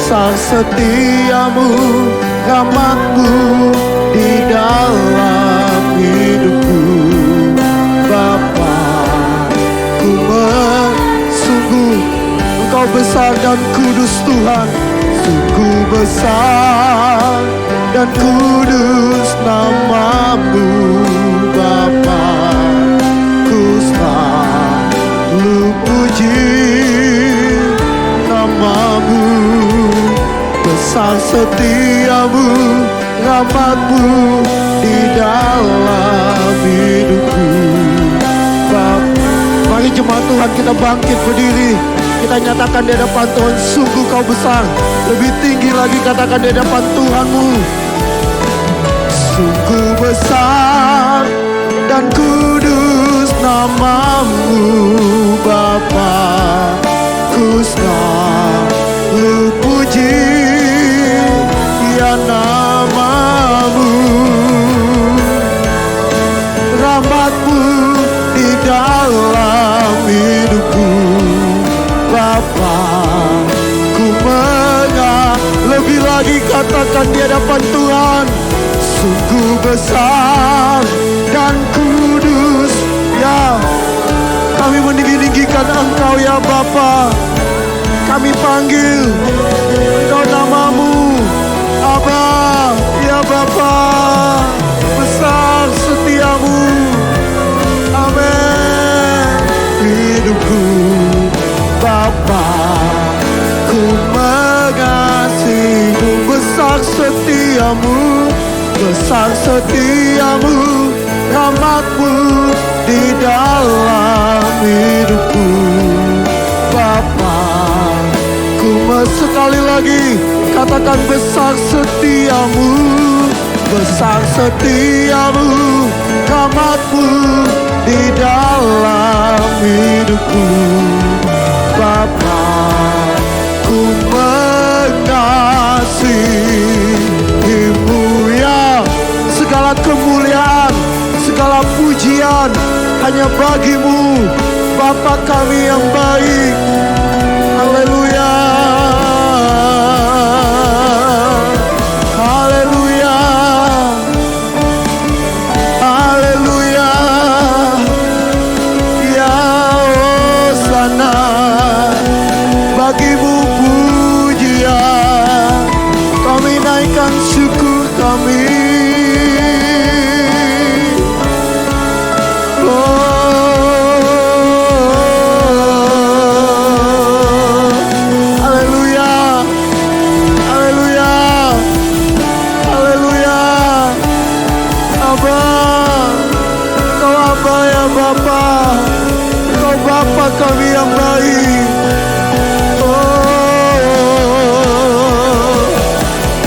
besar setiamu, rahmat-Mu di dalam hidupku. Bapa, ku sungguh Engkau besar dan kudus Tuhan. Sungguh besar dan kudus nama-Mu Bapa. Ku selalu puji nama-Mu. Besar setiamu, rahmat-Mu di dalam hidupku. Bapa, mari jemaat Tuhan kita bangkit berdiri. Kita nyatakan di hadapan Tuhan, sungguh Kau besar. Lebih tinggi lagi katakan di hadapan Tuhan-Mu. Sungguh besar dan kudus nama-Mu Bapa. Ku selalu puji ya nama-Mu. Rahmat-Mu di dalam hidupku. Bapa, ku lebih lagi katakan di hadapan Tuhan, sungguh besar dan kudus. Ya, kami meninggi-tinggikan Engkau ya Bapa. Kami panggil Engkau nama-Mu, Aba, ya Bapa. Besar setiamu, amin. Hidupku Bapa, ku mengasihi-Mu. Besar setiamu, besar setiamu, rahmat-Mu di dalam hidupku. Bapa, ku sekali lagi katakan besar setiamu, besar setiamu, rahmat-Mu di dalam hidupku. Bapa, ku mengasihi-Mu ya. Segala kemuliaan, segala pujian hanya bagi-Mu, Bapa kami yang baik. Haleluya, haleluya, haleluya. Ya Hosana, bagi-Mu pujian, kami naikkan syukur kami. Kami yang baik.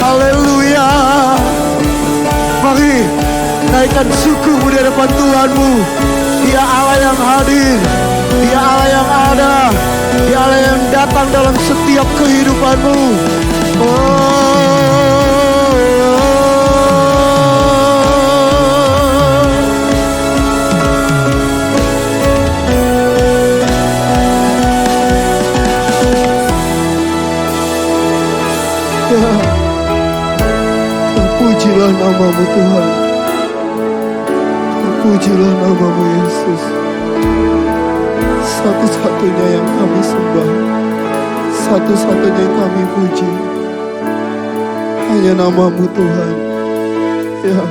Haleluya. Mari naikkan syukurmu di hadapan Tuhanmu. Dia Allah yang hadir, Dia Allah yang ada, Dia Allah yang datang dalam setiap kehidupanmu. Terpujilah nama-Mu Tuhan. Terpujilah nama-Mu Yesus. Satu-satunya yang kami sembah, satu-satunya yang kami puji, hanya nama-Mu Tuhan. Ya.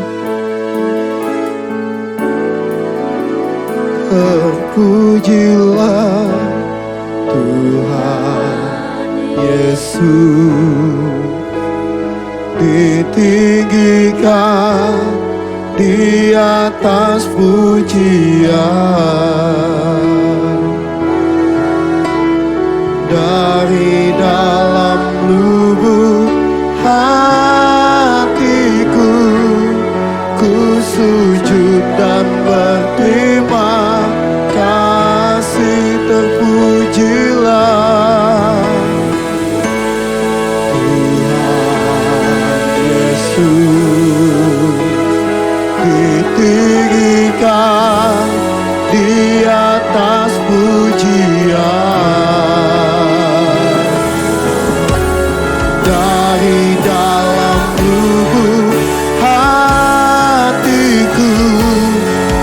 Terpujilah Tuhan Yesus, ditinggikan di atas pujian, dari dalam lubuk hatiku ku sujud dan berterima kasih. Terpujilah ditinggikan di atas pujian. dari dalam lubuk hatiku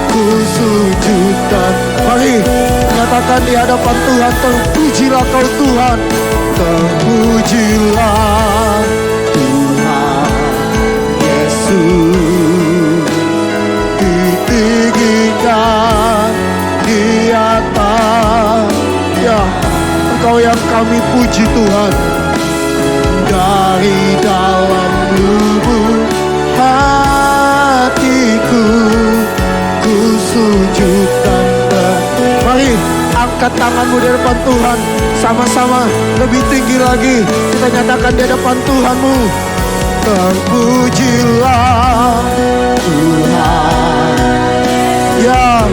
ku sujudkan. Mari katakan di hadapan Tuhan, terpujilah kau Tuhan, terpujilah Tuhan Yesus, ditinggikan di atas. Ya, Engkau yang kami puji Tuhan. Dari dalam lubuk hatiku ku sujudkan. Mari angkat tanganmu di depan Tuhan. Sama-sama lebih tinggi lagi kita nyatakan di hadapan Tuhanmu. Terpujilah Tuhan, ya,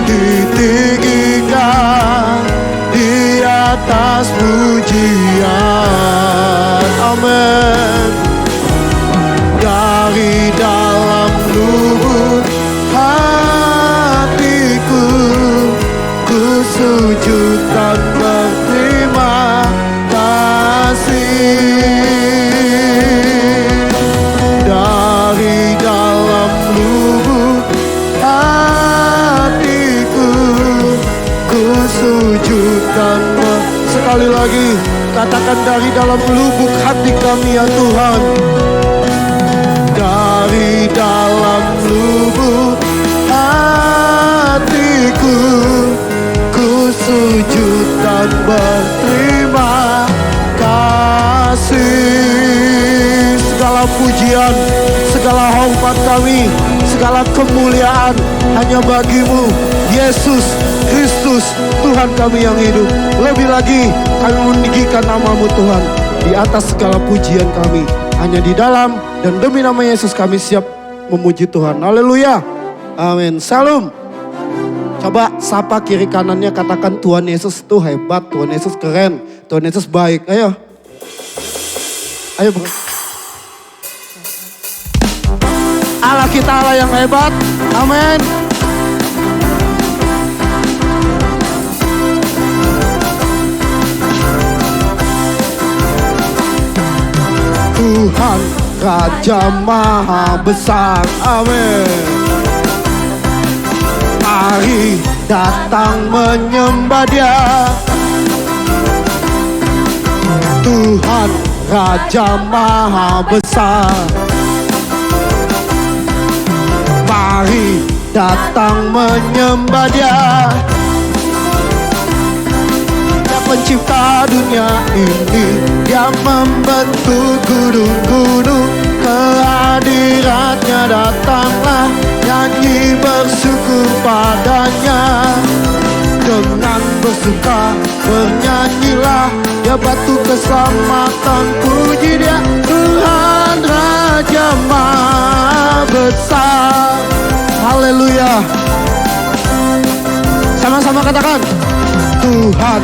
ditinggikan di atas pujian. Amin. Dari dalam lubuk hatiku ku sujudkan berterima kasih. Dari dalam lubuk hatiku ku sujudkan. Sekali lagi katakan, dari dalam lubuk hati kami ya Tuhan. Dari dalam lubuk hatiku ku sujudkan berterima kasih. Segala pujian, segala hormat kami, segala kemuliaan hanya bagimu Yesus Kristus, Tuhan kami yang hidup. Lebih lagi kami meninggikan namamu Tuhan di atas segala pujian kami. Hanya di dalam dan demi nama Yesus kami siap memuji Tuhan. Haleluya. Amin. Salam. Coba sapa kiri kanannya, katakan Tuhan Yesus itu hebat, Tuhan Yesus keren, Tuhan Yesus baik. Ayo. Ayo bro. Allah kita Allah yang hebat. Amin. Tuhan Raja Maha Besar. Amin. Mari datang menyembah Dia. Tuhan Raja Maha Besar. Mari datang menyembah Dia. Dia pencipta dunia ini, Dia membentuk gunung-gunung. Kehadiratnya datanglah, nyanyi bersyukur padanya. Dengan bersuka bernyanyilah, Dia batu keselamatan, puji Dia. Tuhan Raja Maha Besar. Haleluya. Sama-sama katakan, Tuhan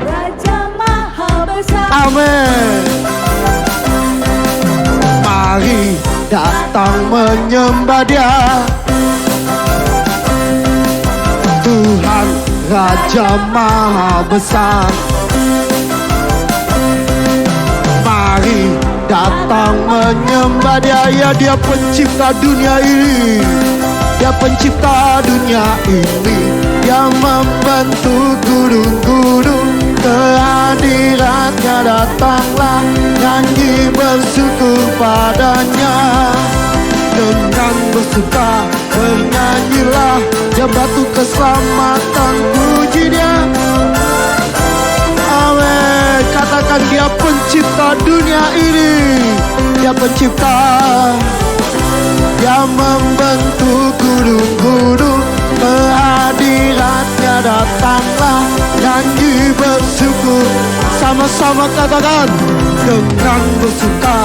Raja Maha Besar. Amin. Mari datang menyembah Dia. Tuhan Raja Maha Besar. Mari datang menyembah Dia. Ya, Dia pencipta dunia ini. Dia pencipta dunia ini. Dia membentuk gunung-gunung. Kehadiratnya datanglah, nyanyi bersyukur padanya. Dengan bersuka bernyanyilah, Dia batu keselamatan, puji Dia. Amin. Katakan, Dia pencipta dunia ini. Dia pencipta. Dia membentuk gunung-gunung. Kehadiratnya datanglah, nyanyi bersyukur. Sama-sama katakan, dengan bersuka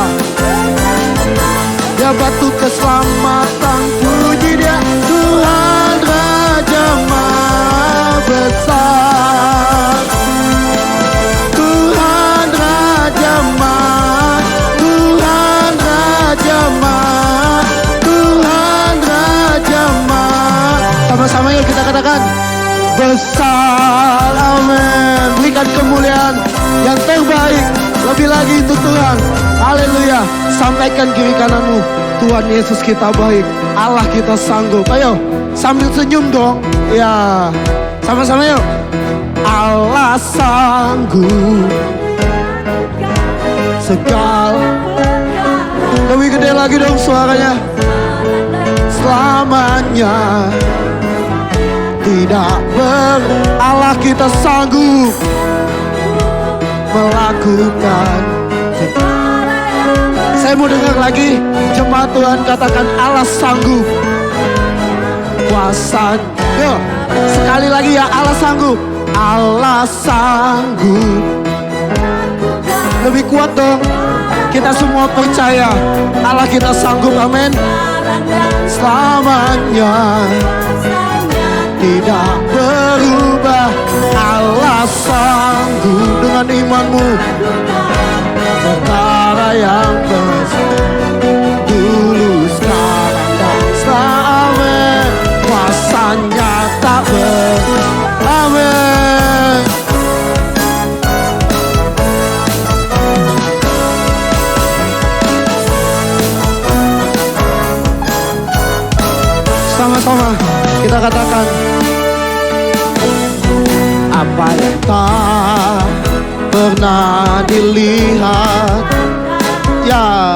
Dia batu keselamatan, puji Dia. Tuhan Raja Maha Besar. Tuhan Raja Maha, Tuhan Raja Maha, Tuhan Raja Maha. Sama-sama yuk kita katakan, besar. Amin. Berikan kemuliaan yang terbaik. Lebih lagi untuk Tuhan. Haleluya. Sampaikan kiri kananmu, Tuhan Yesus kita baik, Allah kita sanggup. Ayo sambil senyum dong. Ya, sama-sama yuk. Allah sanggup segala. Lebih gede lagi dong suaranya. Selamanya tidak Allah kita sanggup melakukan. Saya mau dengar lagi jemaat Tuhan katakan Allah sanggup. Kuasa. Yuk, sekali lagi ya, Allah sanggup. Allah sanggup. Lebih kuat dong. Kita semua percaya Allah kita sanggup, amin. Selamanya tidak berubah. Allah sanggup dengan imanmu. Perkara yang besar dulu, sekarang dan selamanya. Kuasanya tak amin. Sama-sama kita katakan, apa yang tak pernah dilihat, ya,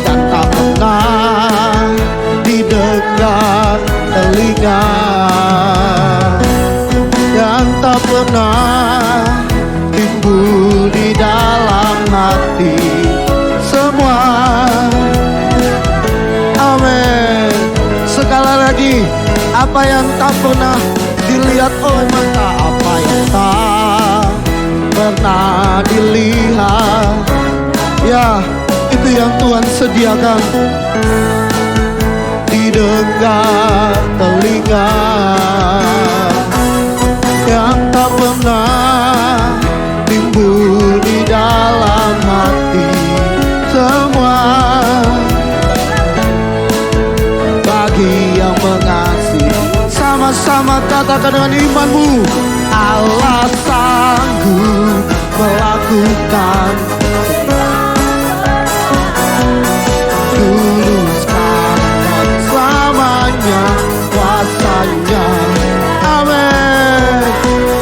dan tak pernah didengar telinga, yang tak pernah timbul di dalam hati semua. Amin. Sekali lagi, apa yang tak pernah dilihat oleh mata, apa yang tak pernah dilihat, ya, itu yang Tuhan sediakan. Didengar telinga, yang tak pernah timbul di dalam hati semua. Bagi yang mengasihi, sama-sama katakan dengan imanmu, Allah sanggup melakukan. Dulu, sekarang, dan selamanya kuasanya. Amin.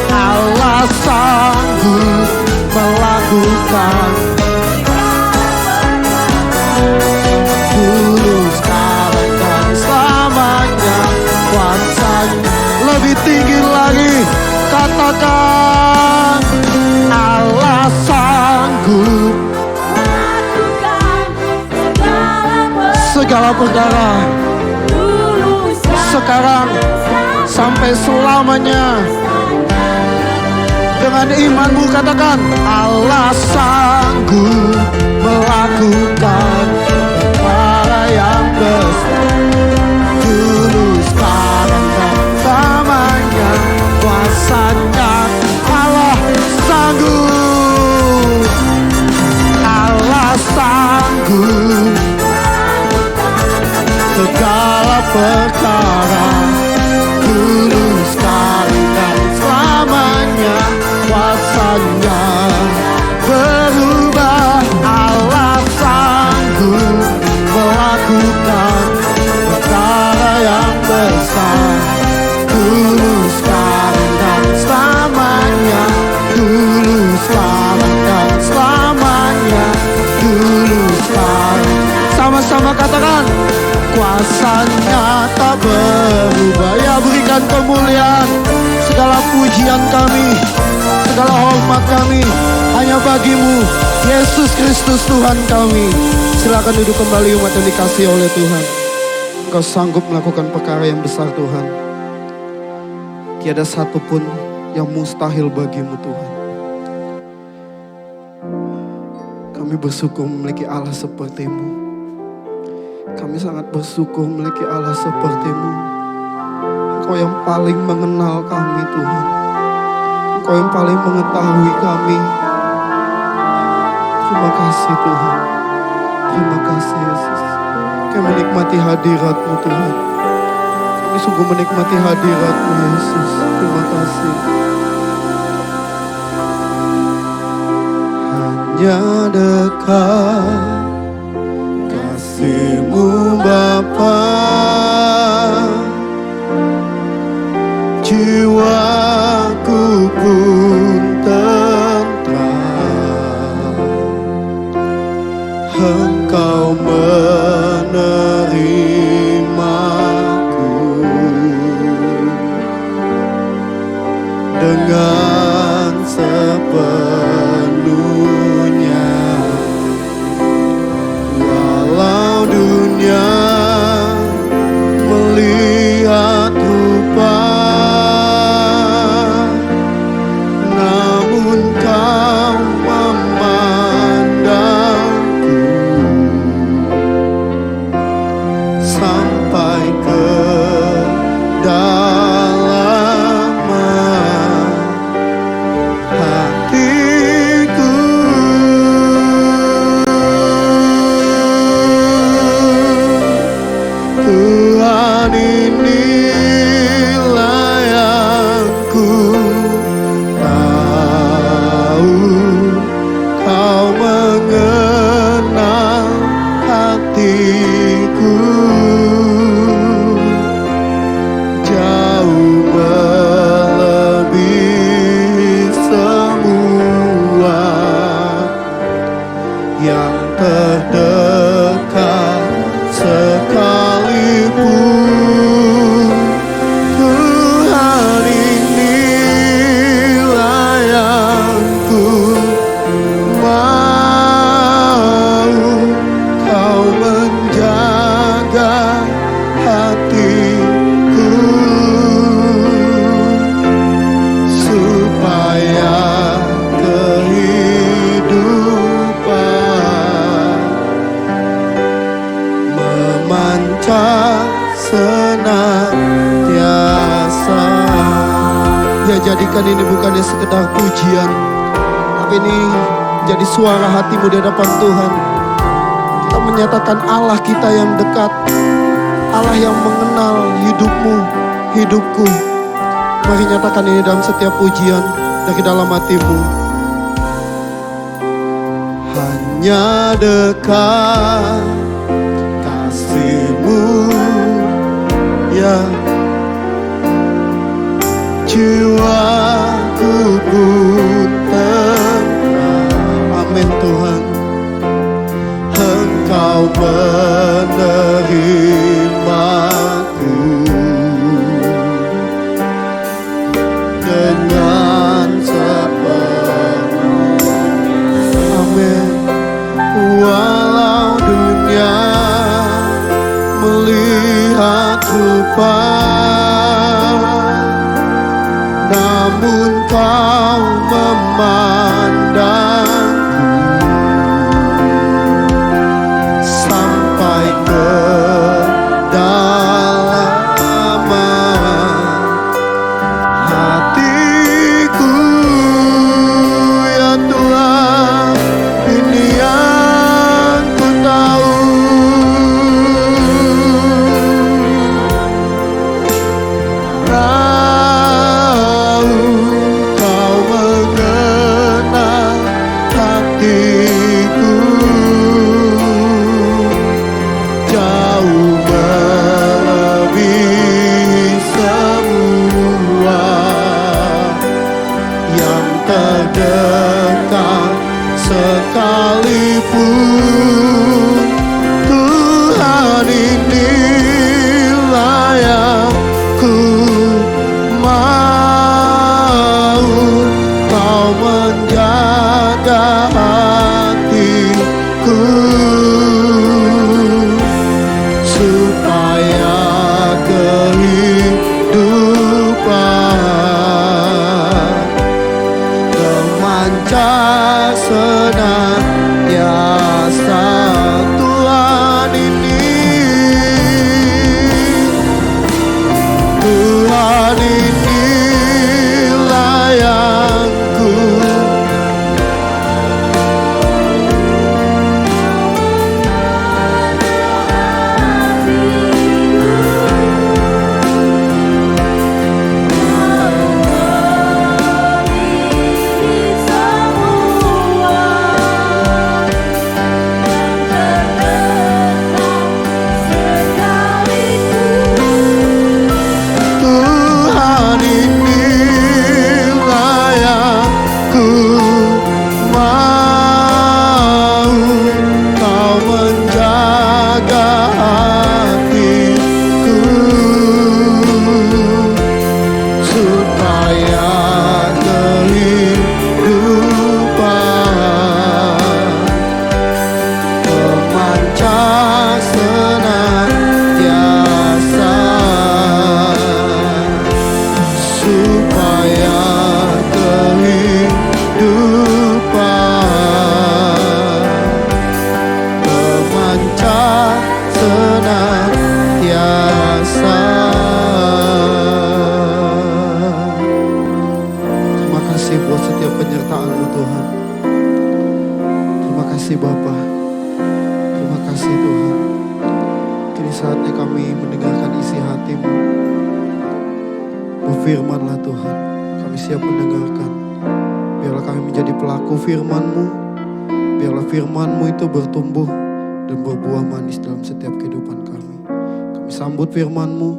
Allah sanggup melakukan. Dulu, sekarang, dan selamanya kuasanya. Lebih tinggi lagi, katakan Allah sanggup segala perkara, sekarang sampai selamanya. Dengan imanmu katakan Allah sanggup melakukan perkara yang besar. Dulu, sekarang, dan selamanya kuasanya. Allah sanggup. Allah sanggup segala perkara. Dulu, sekarang, dan selamanya kuasanya berubah. Allah sanggup melakukan perkara yang besar. Dulu, sekarang, dan selamanya. Dulu, sekarang, dan selamanya. Dulu, sekarang. Sama-sama katakan, kuasanya tak berubah. Ya, berikan kemuliaan, segala pujian kami, segala hormat kami hanya bagimu, Yesus Kristus Tuhan kami. Silakan duduk kembali umat yang dikasihi oleh Tuhan. Engkau sanggup melakukan perkara yang besar Tuhan. Tiada satu pun yang mustahil bagimu Tuhan. Kami bersyukur memiliki Allah seperti-Mu. Kami sangat bersyukur memiliki Allah seperti-Mu. Engkau yang paling mengenal kami Tuhan. Engkau yang paling mengetahui kami. Terima kasih Tuhan. Terima kasih Yesus. Kami menikmati hadirat-Mu Tuhan. Kami sungguh menikmati hadirat-Mu Yesus. Terima kasih. hanya dekat kasih-Mu Bapa, jiwaku pun tentram. Engkau menerimaku dengan sepenuhnya. Walau dunia melihat rupa, namun Kau memandangku sampai ke dalam hatiku. Tuhan, inilah yang ku tahu, Kau mengenal hatiku jauh melebihi semua yang terdekat sekalipun. Tuhan, inilah yang ku mau, Kau menjaga hatiku supaya kehidupan memancar senantiasa. Ya, jadikan ini bukannya sekedar pujian, tapi ini jadi suara hati-Mu di hadapan Tuhan. Kita menyatakan Allah kita yang dekat, Allah yang mengenal hidup-Mu, hidupku. Mari nyatakan ini dalam setiap pujian dari dalam hati-Mu. Hanya dekat kasih-Mu, ya, jiwaku pun tenang. Amin Tuhan. Engkau menerimaku dengan sepenuhnya. Amin. Walau dunia melihat rupa, namun Kau memandangku sampai ke dalam hatiku. Ya Tuhan, ini yang ku tahu, Kau mengenal hatiku jauh melebihi semua yang terdekat sekalipun. Tuhan, inilah yang ku mau, Kau menjaga hatiku supaya kehidupan memancar senantiasa. Tuhan, Tuhan, inilah yang ku kasih Bapa. Terima kasih Tuhan. Kini saatnya kami mendengarkan isi hati-Mu. Berfirmanlah Tuhan. Kami siap mendengarkan. Biarlah kami menjadi pelaku firman-Mu. Biarlah firman-Mu itu bertumbuh dan berbuah manis dalam setiap kehidupan kami. Kami sambut firman-Mu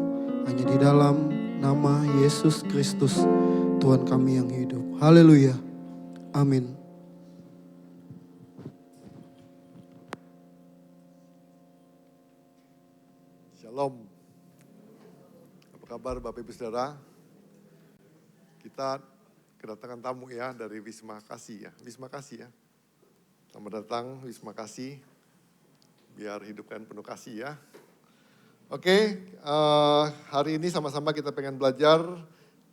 hanya di dalam nama Yesus Kristus, Tuhan kami yang hidup. Haleluya. Amin. Shalom. Apa kabar Bapak Ibu Saudara? Kita kedatangan tamu ya dari Wisma Kasih ya. Wisma Kasih ya. Selamat datang Wisma Kasih. Biar hidupkan penuh kasih ya. Oke, hari ini sama-sama kita pengen belajar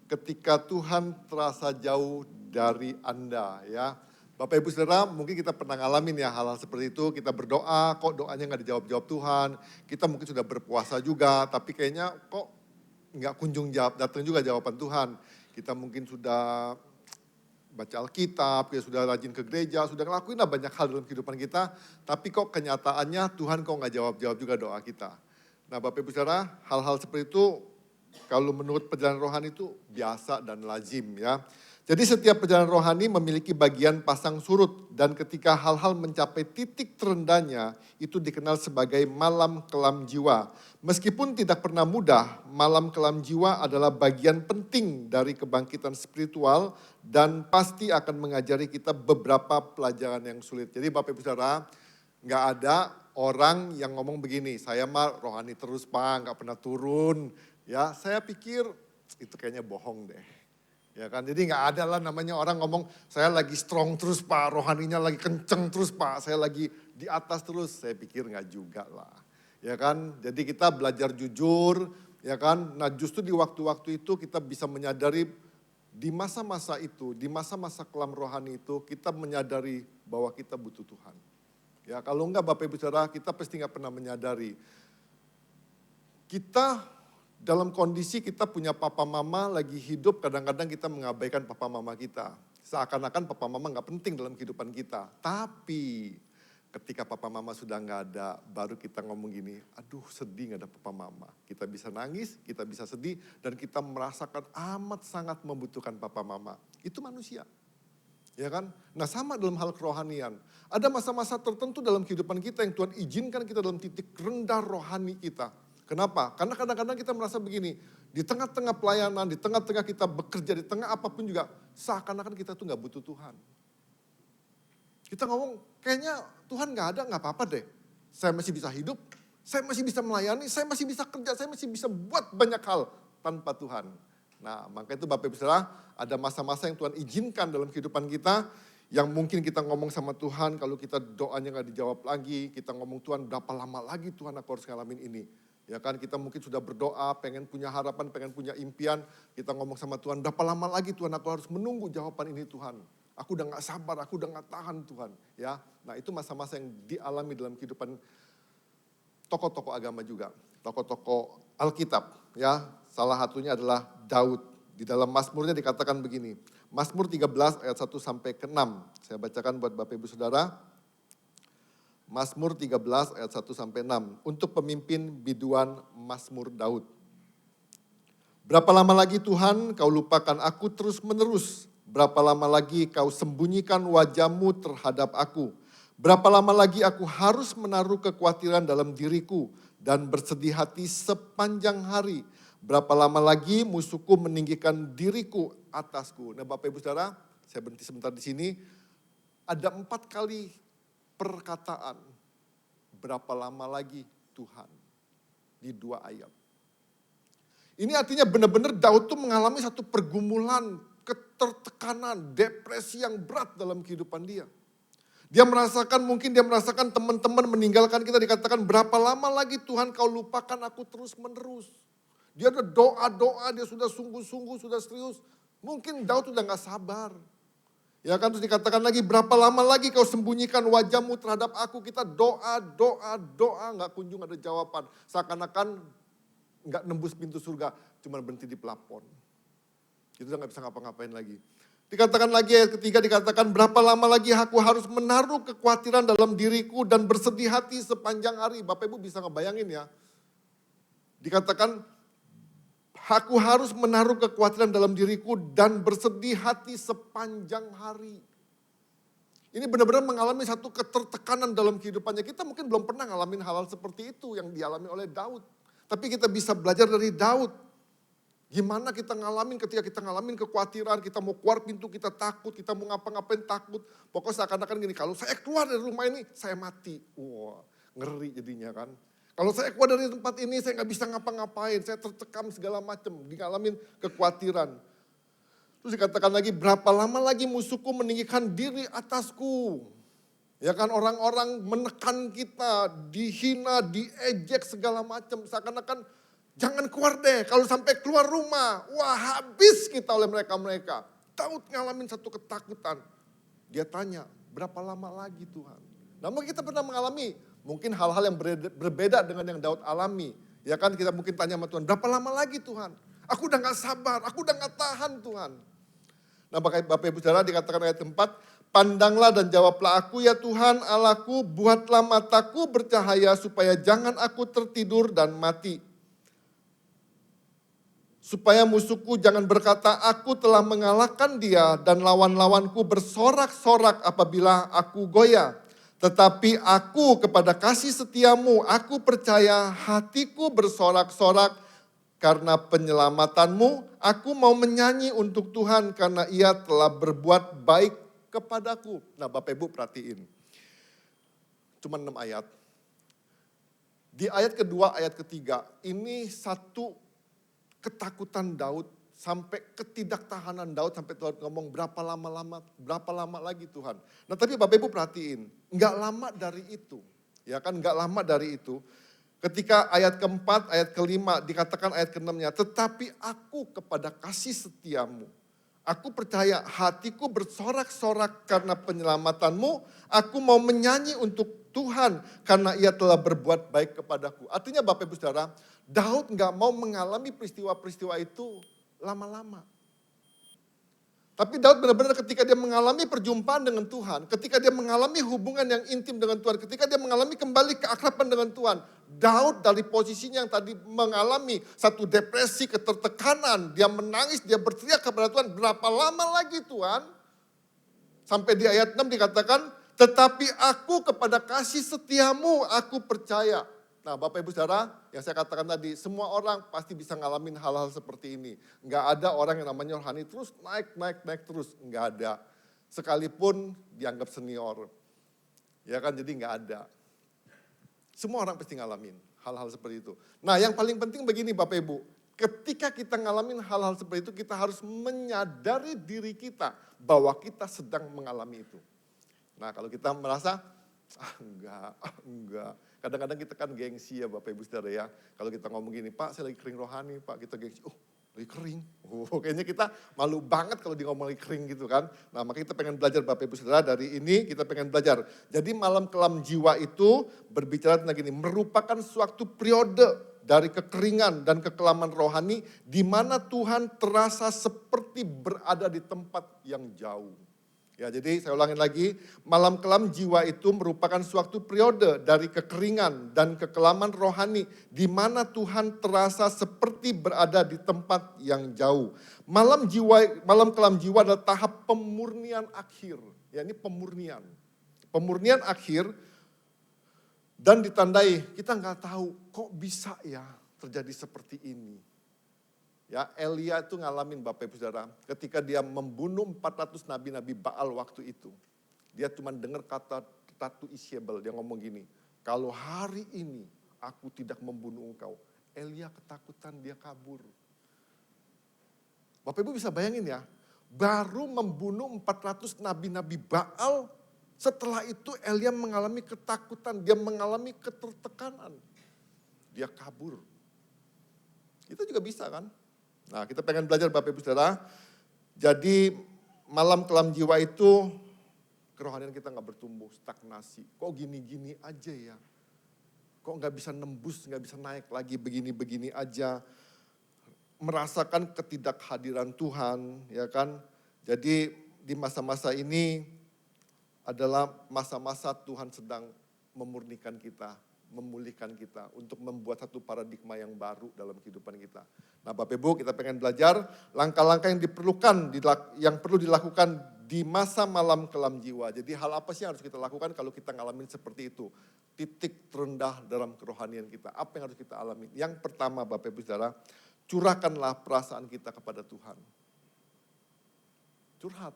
ketika Tuhan terasa jauh dari Anda ya. Bapak Ibu Saudara, mungkin kita pernah ngalamin ya hal-hal seperti itu. Kita berdoa, kok doanya nggak dijawab-jawab Tuhan. Kita mungkin sudah berpuasa juga, tapi kayaknya kok nggak kunjung datang juga jawaban Tuhan. Kita mungkin sudah baca Alkitab, kita sudah rajin ke gereja, sudah ngelakuin banyak hal dalam kehidupan kita. Tapi kok kenyataannya Tuhan kok nggak jawab-jawab juga doa kita. Nah Bapak Ibu Saudara, hal-hal seperti itu kalau menurut perjalanan rohani itu biasa dan lazim ya. Jadi setiap perjalanan rohani memiliki bagian pasang surut dan ketika hal-hal mencapai titik terendahnya itu dikenal sebagai malam kelam jiwa. Meskipun tidak pernah mudah, malam kelam jiwa adalah bagian penting dari kebangkitan spiritual dan pasti akan mengajari kita beberapa pelajaran yang sulit. Jadi Bapak Ibu Saudara, nggak ada orang yang ngomong begini, saya mah rohani terus Pak, nggak pernah turun. Ya, saya pikir itu kayaknya bohong deh. Ya kan, jadi nggak ada lah namanya orang ngomong, saya lagi strong terus Pak, rohaninya lagi kenceng terus Pak, saya lagi di atas terus. Saya pikir nggak juga lah. Ya kan, jadi kita belajar jujur, ya kan. Nah justru di waktu-waktu itu kita bisa menyadari di masa-masa itu, di masa-masa kelam rohani itu kita menyadari bahwa kita butuh Tuhan. Ya kalau enggak Bapak Ibu Saudara, kita pasti nggak pernah menyadari. Kita dalam kondisi kita punya papa mama lagi hidup, kadang-kadang kita mengabaikan papa mama kita. Seakan-akan papa mama nggak penting dalam kehidupan kita. Tapi ketika papa mama sudah nggak ada, baru kita ngomong gini, aduh sedih nggak ada papa mama. Kita bisa nangis, kita bisa sedih, dan kita merasakan amat sangat membutuhkan papa mama. Itu manusia. Ya kan? Nah sama dalam hal kerohanian. Ada masa-masa tertentu dalam kehidupan kita yang Tuhan izinkan kita dalam titik rendah rohani kita. Kenapa? Karena kadang-kadang kita merasa begini, di tengah-tengah pelayanan, di tengah-tengah kita bekerja, di tengah apapun juga, seakan-akan kita tuh gak butuh Tuhan. Kita ngomong, kayaknya Tuhan gak ada, gak apa-apa deh. Saya masih bisa hidup, saya masih bisa melayani, saya masih bisa kerja, saya masih bisa buat banyak hal tanpa Tuhan. Nah maka itu Bapak Ibu Saudara, ada masa-masa yang Tuhan izinkan dalam kehidupan kita, yang mungkin kita ngomong sama Tuhan, kalau kita doanya gak dijawab lagi, kita ngomong Tuhan berapa lama lagi Tuhan aku harus ngalamin ini. Ya kan kita mungkin sudah berdoa, pengen punya harapan, pengen punya impian, kita ngomong sama Tuhan, berapa lama lagi Tuhan aku harus menunggu jawaban ini Tuhan. Aku udah gak sabar, aku udah gak tahan Tuhan. Ya, nah itu masa-masa yang dialami dalam kehidupan tokoh-tokoh agama juga, tokoh-tokoh Alkitab. Ya, salah satunya adalah Daud. Di dalam Mazmurnya dikatakan begini, Mazmur 13 ayat 1 sampai ke 6. Saya bacakan buat Bapak Ibu Saudara. Mazmur 13 ayat 1 sampai 6. Untuk pemimpin biduan Mazmur Daud. Berapa lama lagi Tuhan kau lupakan aku terus menerus? Berapa lama lagi kau sembunyikan wajah-Mu terhadap aku? Berapa lama lagi aku harus menaruh kekhawatiran dalam diriku dan bersedih hati sepanjang hari? Berapa lama lagi musuhku meninggikan diriku atasku? Nah Bapak Ibu Saudara, saya berhenti sebentar di sini. Ada 4 kali perkataan, berapa lama lagi Tuhan, di 2 ayat. Ini artinya benar-benar Daud tuh mengalami satu pergumulan, ketertekanan, depresi yang berat dalam kehidupan dia. Mungkin dia merasakan teman-teman meninggalkan kita, dikatakan berapa lama lagi Tuhan kau lupakan aku terus menerus. Dia ada doa-doa, dia sudah sungguh-sungguh, sudah serius. Mungkin Daud udah gak sabar. Ya kan, terus dikatakan lagi berapa lama lagi kau sembunyikan wajah-Mu terhadap aku. Kita doa gak kunjung ada jawaban. Seakan-akan gak nembus pintu surga, cuma berhenti di pelapon. Itu udah gak bisa ngapa-ngapain lagi. Dikatakan lagi ayat ketiga, dikatakan berapa lama lagi aku harus menaruh kekhawatiran dalam diriku dan bersedih hati sepanjang hari. Bapak Ibu bisa ngebayangin ya. Dikatakan aku harus menaruh kekhawatiran dalam diriku dan bersedih hati sepanjang hari. Ini benar-benar mengalami satu ketertekanan dalam kehidupannya. Kita mungkin belum pernah ngalamin hal-hal seperti itu yang dialami oleh Daud. Tapi kita bisa belajar dari Daud. Gimana kita ngalamin ketika kita ngalamin kekhawatiran, kita mau keluar pintu kita takut, kita mau ngapa-ngapain takut. Pokoknya seakan-akan gini, kalau saya keluar dari rumah ini saya mati. Wah, ngeri jadinya kan. Kalau saya keluar dari tempat ini saya nggak bisa ngapa-ngapain, saya tercekam segala macam, ngalamin kekhawatiran. Terus dikatakan lagi, berapa lama lagi musuhku meninggikan diri atasku. Ya kan, orang-orang menekan kita, dihina, diejek segala macam. Seakan-akan jangan keluar deh, kalau sampai keluar rumah, wah habis kita oleh mereka-mereka. Daud ngalamin satu ketakutan. Dia tanya, berapa lama lagi Tuhan? Namun kita pernah mengalami mungkin hal-hal yang berbeda dengan yang Daud alami. Ya kan, kita mungkin tanya sama Tuhan, berapa lama lagi Tuhan? Aku udah gak sabar, aku udah gak tahan Tuhan. Nah, Bapak Ibu Saudara, dikatakan ayat 4, pandanglah dan jawablah aku ya Tuhan Allahku, buatlah mataku bercahaya supaya jangan aku tertidur dan mati. Supaya musuhku jangan berkata aku telah mengalahkan dia dan lawan-lawanku bersorak-sorak apabila aku goyah. Tetapi aku kepada kasih setiamu, aku percaya hatiku bersorak-sorak. Karena penyelamatanmu, aku mau menyanyi untuk Tuhan karena ia telah berbuat baik kepadaku. Nah Bapak Ibu perhatiin, cuma 6 ayat. Di ayat kedua, ayat ketiga, ini satu ketakutan Daud sampai ketidaktahanan Daud sampai Tuhan ngomong berapa lama lagi Tuhan. Nah tapi Bapak Ibu perhatiin, nggak lama dari itu, ya kan nggak lama dari itu. Ketika ayat keempat, ayat kelima dikatakan ayat keenamnya, tetapi aku kepada kasih setiamu. Aku percaya hatiku bersorak-sorak karena penyelamatanmu. Aku mau menyanyi untuk Tuhan karena ia telah berbuat baik kepadaku. Artinya Bapak Ibu Saudara, Daud gak mau mengalami peristiwa-peristiwa itu lama-lama. Tapi Daud benar-benar ketika dia mengalami perjumpaan dengan Tuhan, ketika dia mengalami hubungan yang intim dengan Tuhan, ketika dia mengalami kembali keakraban dengan Tuhan, Daud dari posisinya yang tadi mengalami satu depresi, ketertekanan, dia menangis, dia berteriak kepada Tuhan, berapa lama lagi Tuhan? Sampai di ayat 6 dikatakan, tetapi aku kepada kasih setiamu, aku percaya. Nah Bapak Ibu Saudara, yang saya katakan tadi, semua orang pasti bisa ngalamin hal-hal seperti ini. Enggak ada orang yang namanya rohani terus naik terus, enggak ada. Sekalipun dianggap senior. Ya kan, jadi enggak ada. Semua orang pasti ngalamin hal-hal seperti itu. Nah yang paling penting begini Bapak Ibu, ketika kita ngalamin hal-hal seperti itu, kita harus menyadari diri kita bahwa kita sedang mengalami itu. Nah kalau kita merasa, enggak. Kadang-kadang kita kan gengsi ya Bapak Ibu Saudara ya. Kalau kita ngomong gini, Pak saya lagi kering rohani Pak, kita gengsi. Lagi kering. Kayaknya kita malu banget kalau di ngomong lagi kering gitu kan. Nah makanya kita pengen belajar Bapak Ibu Saudara, dari ini kita pengen belajar. Jadi malam kelam jiwa itu berbicara tentang gini, merupakan suatu periode dari kekeringan dan kekelaman rohani di mana Tuhan terasa seperti berada di tempat yang jauh. Ya, jadi saya ulangin lagi, malam kelam jiwa itu merupakan suatu periode dari kekeringan dan kekelaman rohani di mana Tuhan terasa seperti berada di tempat yang jauh. Malam kelam jiwa adalah tahap pemurnian akhir. Ya, ini pemurnian. Pemurnian akhir dan ditandai kita nggak tahu kok bisa ya terjadi seperti ini. Ya, Elia itu ngalamin Bapak Ibu Saudara, ketika dia membunuh 400 nabi-nabi Baal waktu itu. Dia cuma dengar kata Ratu Isabel, dia ngomong gini, kalau hari ini aku tidak membunuh engkau. Elia ketakutan, dia kabur. Bapak Ibu bisa bayangin ya, baru membunuh 400 nabi-nabi Baal, setelah itu Elia mengalami ketakutan, dia mengalami ketertekanan. Dia kabur. Kita juga bisa kan? Nah kita pengen belajar Bapak Ibu Saudara, jadi malam kelam jiwa itu kerohanian kita gak bertumbuh, stagnasi. Kok gini-gini aja ya? Kok gak bisa nembus, gak bisa naik lagi begini-begini aja. Merasakan ketidakhadiran Tuhan, ya kan? Jadi di masa-masa ini adalah masa-masa Tuhan sedang memurnikan kita, memulihkan kita untuk membuat satu paradigma yang baru dalam kehidupan kita. Nah, Bapak Ibu, kita pengen belajar langkah-langkah yang diperlukan, yang perlu dilakukan di masa malam kelam jiwa. Jadi hal apa sih yang harus kita lakukan kalau kita ngalamin seperti itu? Titik terendah dalam kerohanian kita. Apa yang harus kita alami? Yang pertama, Bapak Ibu Saudara, curahkanlah perasaan kita kepada Tuhan. Curhat.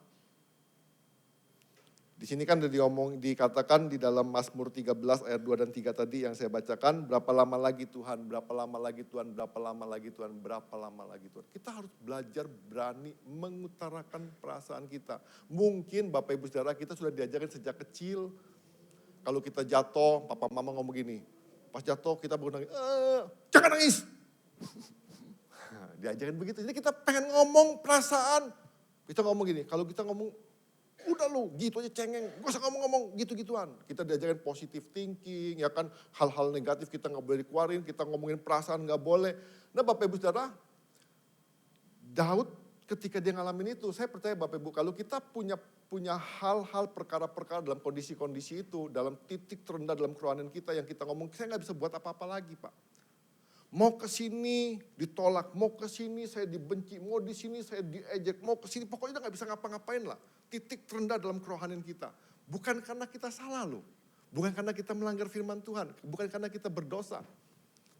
Di sini kan dikatakan di dalam Mazmur 13 ayat 2 dan 3 tadi yang saya bacakan, berapa lama lagi Tuhan, berapa lama lagi Tuhan, berapa lama lagi Tuhan, berapa lama lagi Tuhan. Kita harus belajar berani mengutarakan perasaan kita. Mungkin Bapak Ibu Saudara kita sudah diajarkan sejak kecil, kalau kita jatuh, papa mama ngomong gini, pas jatuh kita baru nangis, jangan nangis. Diajarkan begitu, jadi kita pengen ngomong perasaan. Kita ngomong gini, kalau kita ngomong, udah lu gitu aja cengeng, gak usah ngomong-ngomong gitu-gituan. Kita diajarin positive thinking, ya kan, hal-hal negatif kita gak boleh dikeluarin, kita ngomongin perasaan gak boleh. Nah Bapak Ibu Saudara, Daud ketika dia ngalamin itu, saya percaya Bapak Ibu, kalau kita punya hal-hal perkara-perkara dalam kondisi-kondisi itu, dalam titik terendah dalam kerohanian kita yang kita ngomong, saya gak bisa buat apa-apa lagi Pak. Mau ke sini ditolak, mau ke sini saya dibenci, mau di sini saya diejek, mau ke sini pokoknya nggak bisa ngapa-ngapain lah. Titik terendah dalam kerohanian kita. Bukan karena kita salah loh, bukan karena kita melanggar firman Tuhan, bukan karena kita berdosa.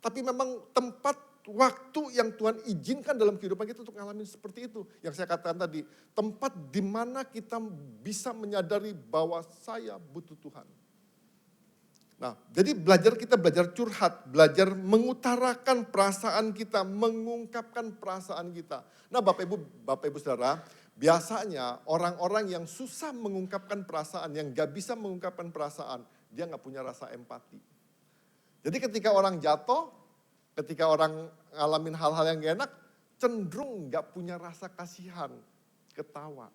Tapi memang tempat waktu yang Tuhan izinkan dalam kehidupan kita untuk ngalamin seperti itu. Yang saya katakan tadi, tempat di mana kita bisa menyadari bahwa saya butuh Tuhan. Nah, jadi kita belajar curhat, belajar mengutarakan perasaan kita, mengungkapkan perasaan kita. Nah, Bapak Ibu Saudara, biasanya orang-orang yang susah mengungkapkan perasaan, yang gak bisa mengungkapkan perasaan, dia gak punya rasa empati. Jadi ketika orang jatuh, ketika orang ngalamin hal-hal yang gak enak, cenderung gak punya rasa kasihan, ketawa.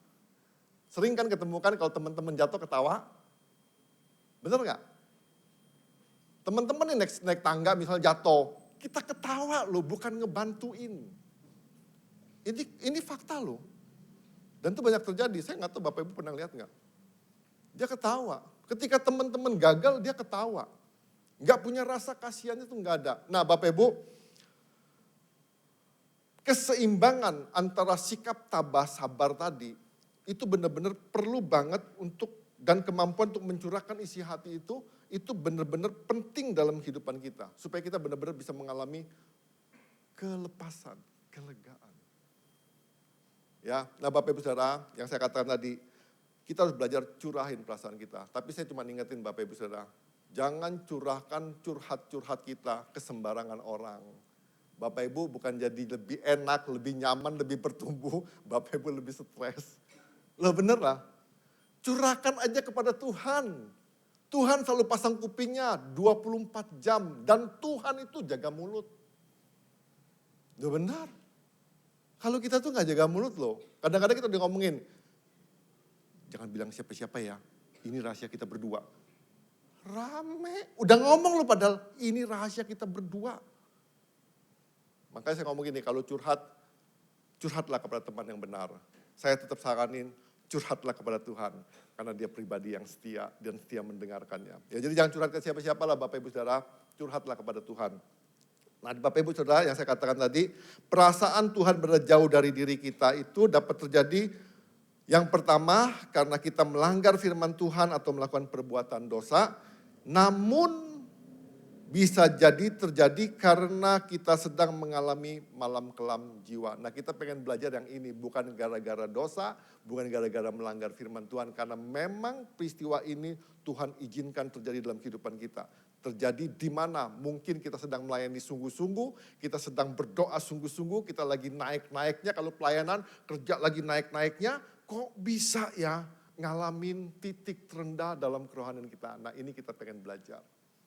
Sering kan ketemukan kalau teman-teman jatuh ketawa, bener gak? Teman-teman yang naik tangga misalnya jatuh, kita ketawa loh, bukan ngebantuin. Ini fakta loh. Dan itu banyak terjadi, saya nggak tahu Bapak Ibu pernah lihat nggak? Dia ketawa. Ketika teman-teman gagal, dia ketawa. Nggak punya rasa kasihan itu nggak ada. Nah Bapak Ibu, keseimbangan antara sikap tabah sabar tadi, itu benar-benar perlu banget dan kemampuan untuk mencurahkan isi hati itu benar-benar penting dalam kehidupan kita. Supaya kita benar-benar bisa mengalami kelepasan, kelegaan. Ya, nah Bapak Ibu Saudara, yang saya katakan tadi, kita harus belajar curahin perasaan kita. Tapi saya cuma ingetin Bapak Ibu Saudara, jangan curahkan curhat-curhat kita ke sembarangan orang. Bapak Ibu bukan jadi lebih enak, lebih nyaman, lebih bertumbuh, Bapak Ibu lebih stres. Loh bener lah. Curahkan aja kepada Tuhan. Tuhan selalu pasang kupingnya 24 jam. Dan Tuhan itu jaga mulut. Udah benar. Kalau kita tuh gak jaga mulut loh. Kadang-kadang kita udah ngomongin. Jangan bilang siapa-siapa ya. Ini rahasia kita berdua. Rame. Udah ngomong loh padahal ini rahasia kita berdua. Makanya saya ngomong gini, kalau curhatlah kepada teman yang benar. Saya tetap saranin, curhatlah kepada Tuhan. Karena dia pribadi yang setia dan setia mendengarkannya. Ya, jadi jangan curhat ke siapa-siapa lah Bapak Ibu Saudara. Curhatlah kepada Tuhan. Nah Bapak Ibu Saudara yang saya katakan tadi. Perasaan Tuhan berada jauh dari diri kita itu dapat terjadi. Yang pertama karena kita melanggar firman Tuhan atau melakukan perbuatan dosa. Namun bisa jadi terjadi karena kita sedang mengalami malam kelam jiwa. Nah kita pengen belajar yang ini, bukan gara-gara dosa, bukan gara-gara melanggar firman Tuhan. Karena memang peristiwa ini Tuhan izinkan terjadi dalam kehidupan kita. Terjadi di mana mungkin kita sedang melayani sungguh-sungguh, kita sedang berdoa sungguh-sungguh, kita lagi naik-naiknya, kalau pelayanan kerja lagi naik-naiknya, kok bisa ya ngalamin titik terendah dalam kerohanian kita. Nah ini kita pengen belajar.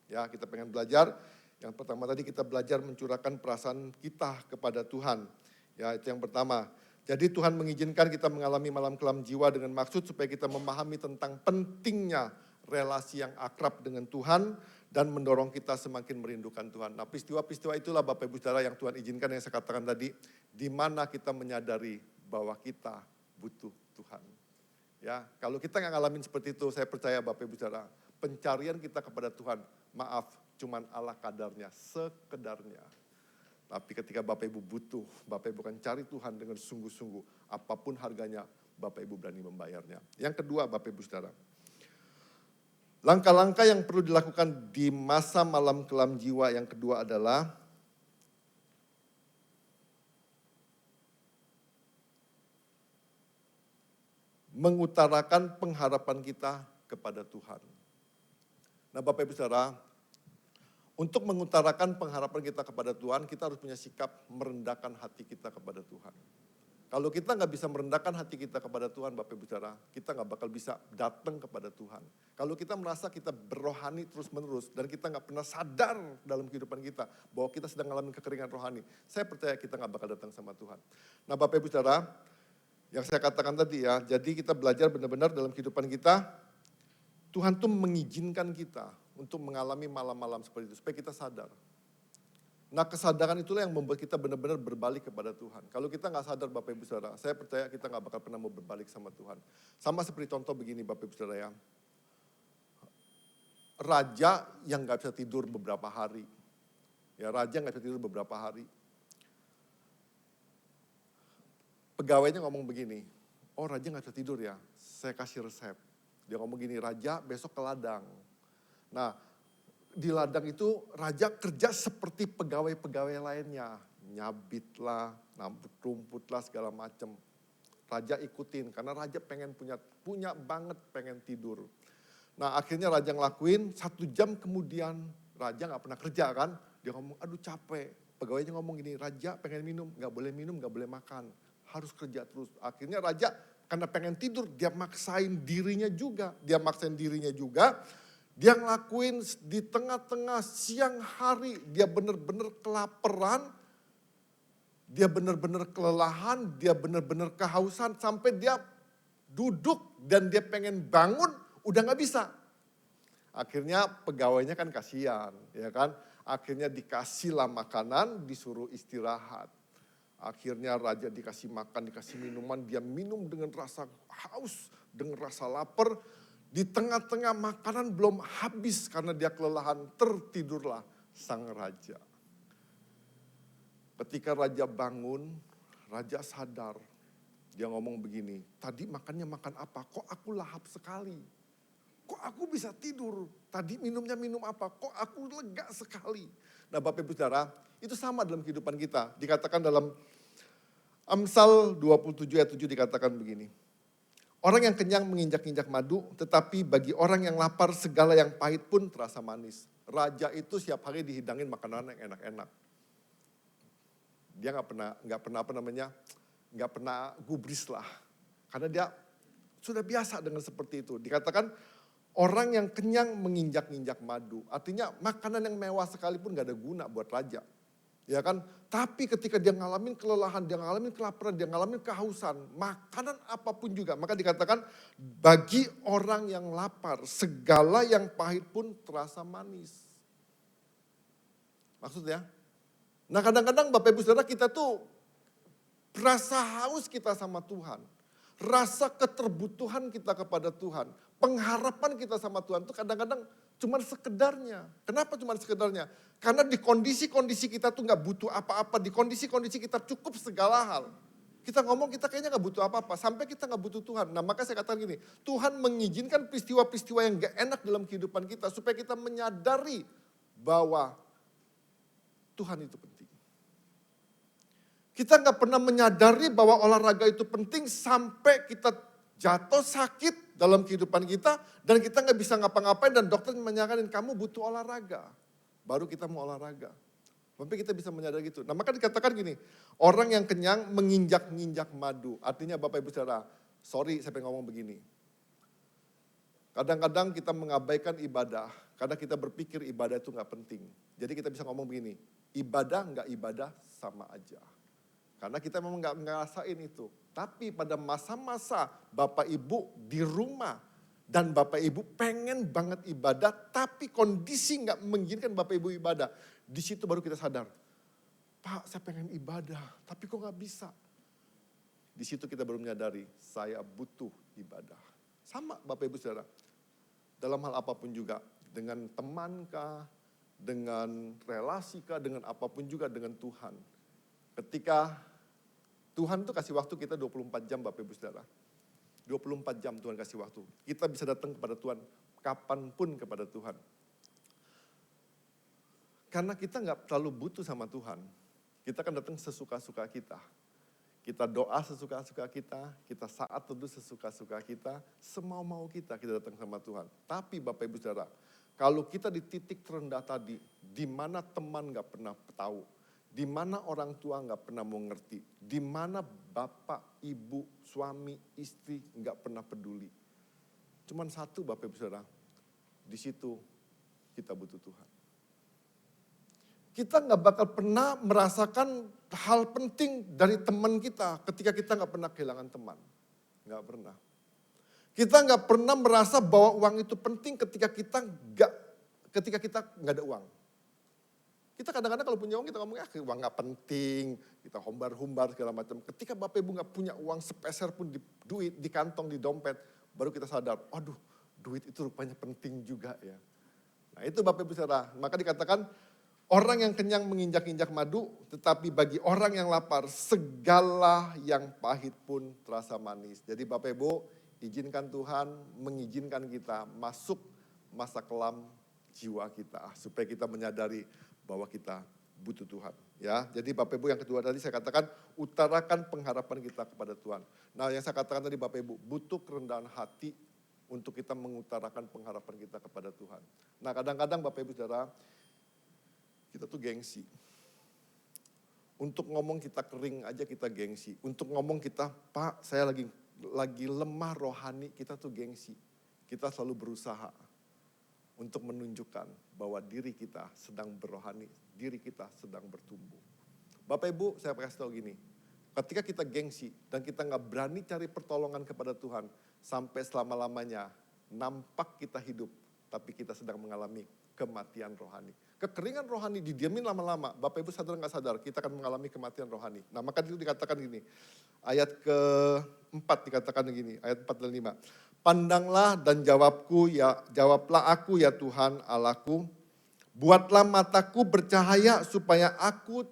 Ya, kita pengen belajar. Yang pertama tadi kita belajar mencurahkan perasaan kita kepada Tuhan. Ya, itu yang pertama. Jadi Tuhan mengizinkan kita mengalami malam kelam jiwa dengan maksud supaya kita memahami tentang pentingnya relasi yang akrab dengan Tuhan dan mendorong kita semakin merindukan Tuhan. Nah, peristiwa-peristiwa itulah Bapak Ibu Saudara yang Tuhan izinkan yang saya katakan tadi, di mana kita menyadari bahwa kita butuh Tuhan. Ya, kalau kita nggak ngalamin seperti itu, saya percaya Bapak Ibu Saudara, pencarian kita kepada Tuhan, maaf, cuman ala kadarnya, sekedarnya. Tapi ketika Bapak Ibu butuh, Bapak Ibu akan cari Tuhan dengan sungguh-sungguh, apapun harganya, Bapak Ibu berani membayarnya. Yang kedua, Bapak Ibu Saudara, langkah-langkah yang perlu dilakukan di masa malam kelam jiwa yang kedua adalah mengutarakan pengharapan kita kepada Tuhan. Nah Bapak Ibu Saudara, untuk mengutarakan pengharapan kita kepada Tuhan, kita harus punya sikap merendahkan hati kita kepada Tuhan. Kalau kita nggak bisa merendahkan hati kita kepada Tuhan, Bapak Ibu Saudara, kita nggak bakal bisa datang kepada Tuhan. Kalau kita merasa kita berrohani terus-menerus dan kita nggak pernah sadar dalam kehidupan kita bahwa kita sedang mengalami kekeringan rohani, saya percaya kita nggak bakal datang sama Tuhan. Nah Bapak Ibu Saudara, yang saya katakan tadi ya, jadi kita belajar benar-benar dalam kehidupan kita, Tuhan tuh mengizinkan kita untuk mengalami malam-malam seperti itu, supaya kita sadar. Nah kesadaran itulah yang membuat kita benar-benar berbalik kepada Tuhan. Kalau kita nggak sadar Bapak Ibu Saudara, saya percaya kita nggak bakal pernah mau berbalik sama Tuhan. Sama seperti contoh begini Bapak Ibu Saudara ya. Raja yang nggak bisa tidur beberapa hari. Ya raja nggak bisa tidur beberapa hari. Pegawainya ngomong begini, oh raja nggak bisa tidur ya, saya kasih resep. Dia ngomong gini, raja besok ke ladang. Nah di ladang itu raja kerja seperti pegawai-pegawai lainnya. Nyabit lah, nampuk rumput lah segala macam. Raja ikutin karena raja pengen punya banget pengen tidur. Nah akhirnya raja ngelakuin, 1 jam kemudian raja gak pernah kerja kan. Dia ngomong aduh capek. Pegawainya ngomong gini, raja pengen minum, gak boleh makan. Harus kerja terus. Akhirnya raja karena pengen tidur, dia maksain dirinya juga. Dia ngelakuin di tengah-tengah siang hari, dia benar-benar kelaparan, dia benar-benar kelelahan, dia benar-benar kehausan, sampai dia duduk dan dia pengen bangun, udah gak bisa. Akhirnya pegawainya kan kasihan, ya kan? Akhirnya dikasihlah makanan, disuruh istirahat. Akhirnya raja dikasih makan, dikasih minuman, dia minum dengan rasa haus, dengan rasa lapar. Di tengah-tengah makanan belum habis karena dia kelelahan, tertidurlah sang raja. Ketika raja bangun, raja sadar. Dia ngomong begini, tadi makannya makan apa? Kok aku lahap sekali? Kok aku bisa tidur? Tadi minumnya minum apa? Kok aku lega sekali? Nah Bapak Ibu Saudara, itu sama dalam kehidupan kita. Dikatakan dalam Amsal 27 ayat 7 dikatakan begini. Orang yang kenyang menginjak-injak madu, tetapi bagi orang yang lapar segala yang pahit pun terasa manis. Raja itu setiap hari dihidangin makanan yang enak-enak. Dia nggak pernah gubris lah, karena dia sudah biasa dengan seperti itu. Dikatakan orang yang kenyang menginjak-injak madu, artinya makanan yang mewah sekalipun nggak ada guna buat raja. Ya kan, tapi ketika dia ngalamin kelelahan, dia ngalamin kelaparan, dia ngalamin kehausan, makanan apapun juga. Maka dikatakan bagi orang yang lapar, segala yang pahit pun terasa manis. Maksudnya, nah kadang-kadang Bapak Ibu Saudara kita tuh rasa haus kita sama Tuhan. Rasa keterbutuhan kita kepada Tuhan. Pengharapan kita sama Tuhan itu kadang-kadang cuma sekedarnya. Kenapa cuma sekedarnya? Karena di kondisi-kondisi kita tuh gak butuh apa-apa. Di kondisi-kondisi kita cukup segala hal. Kita ngomong kita kayaknya gak butuh apa-apa. Sampai kita gak butuh Tuhan. Nah maka saya katakan gini. Tuhan mengizinkan peristiwa-peristiwa yang gak enak dalam kehidupan kita. Supaya kita menyadari bahwa Tuhan itu penting. Kita gak pernah menyadari bahwa olahraga itu penting sampai kita jatuh sakit dalam kehidupan kita. Dan kita gak bisa ngapa-ngapain dan dokter menyatakan kamu butuh olahraga. Baru kita mau olahraga. Sampai kita bisa menyadari gitu. Nah maka dikatakan gini, orang yang kenyang menginjak-injak madu. Artinya Bapak Ibu Saudara, sorry saya pengen ngomong begini. Kadang-kadang kita mengabaikan ibadah karena kita berpikir ibadah itu gak penting. Jadi kita bisa ngomong begini, ibadah gak ibadah sama aja. Karena kita memang gak ngerasain itu. Tapi pada masa-masa Bapak Ibu di rumah dan Bapak Ibu pengen banget ibadah, tapi kondisi gak mengizinkan Bapak Ibu ibadah. Di situ baru kita sadar, Pak saya pengen ibadah, tapi kok gak bisa. Di situ kita baru menyadari, saya butuh ibadah. Sama Bapak Ibu Saudara, dalam hal apapun juga, dengan temankah, dengan relasikah, dengan apapun juga dengan Tuhan. Ketika Tuhan tuh kasih waktu kita 24 jam Bapak Ibu Saudara. 24 jam Tuhan kasih waktu. Kita bisa datang kepada Tuhan kapanpun kepada Tuhan. Karena kita nggak terlalu butuh sama Tuhan. Kita kan datang sesuka-suka kita. Kita doa sesuka-suka kita saat teduh sesuka-suka kita, semau-mau kita datang sama Tuhan. Tapi Bapak Ibu Saudara, kalau kita di titik terendah tadi, di mana teman gak pernah tahu, di mana orang tua gak pernah mau ngerti, di mana bapak, ibu, suami, istri gak pernah peduli. Cuman satu Bapak Ibu Saudara, di situ kita butuh Tuhan. Kita gak bakal pernah merasakan hal penting dari teman kita ketika kita gak pernah kehilangan teman. Gak pernah. Kita gak pernah merasa bahwa uang itu penting ketika kita gak ada uang. Kita kadang-kadang kalau punya uang kita ngomong, uang gak penting, kita humbar-humbar segala macam. Ketika Bapak Ibu gak punya uang sepeser pun di duit, di kantong, di dompet, baru kita sadar, aduh duit itu rupanya penting juga ya. Nah itu Bapak Ibu Saudara, maka dikatakan, orang yang kenyang menginjak-injak madu, tetapi bagi orang yang lapar, segala yang pahit pun terasa manis. Jadi Bapak Ibu, izinkan Tuhan mengizinkan kita masuk masa kelam jiwa kita. Supaya kita menyadari bahwa kita butuh Tuhan. Ya, jadi Bapak Ibu yang kedua tadi saya katakan, utarakan pengharapan kita kepada Tuhan. Nah yang saya katakan tadi Bapak Ibu, butuh kerendahan hati untuk kita mengutarakan pengharapan kita kepada Tuhan. Nah kadang-kadang Bapak Ibu Saudara, kita tuh gengsi. Untuk ngomong kita kering aja kita gengsi. Untuk ngomong kita, Pak saya lagi lemah rohani, kita tuh gengsi. Kita selalu berusaha untuk menunjukkan bahwa diri kita sedang berrohani, diri kita sedang bertumbuh. Bapak Ibu saya kasih tahu gini, ketika kita gengsi dan kita gak berani cari pertolongan kepada Tuhan, sampai selama-lamanya nampak kita hidup, tapi kita sedang mengalami kematian rohani. Kekeringan rohani didiamin lama-lama. Bapak Ibu sadar nggak sadar, kita akan mengalami kematian rohani. Nah maka itu dikatakan gini, ayat ke-4 dikatakan gini, ayat 4 dan 5. Pandanglah dan jawablah aku ya Tuhan Allahku. Buatlah mataku bercahaya supaya aku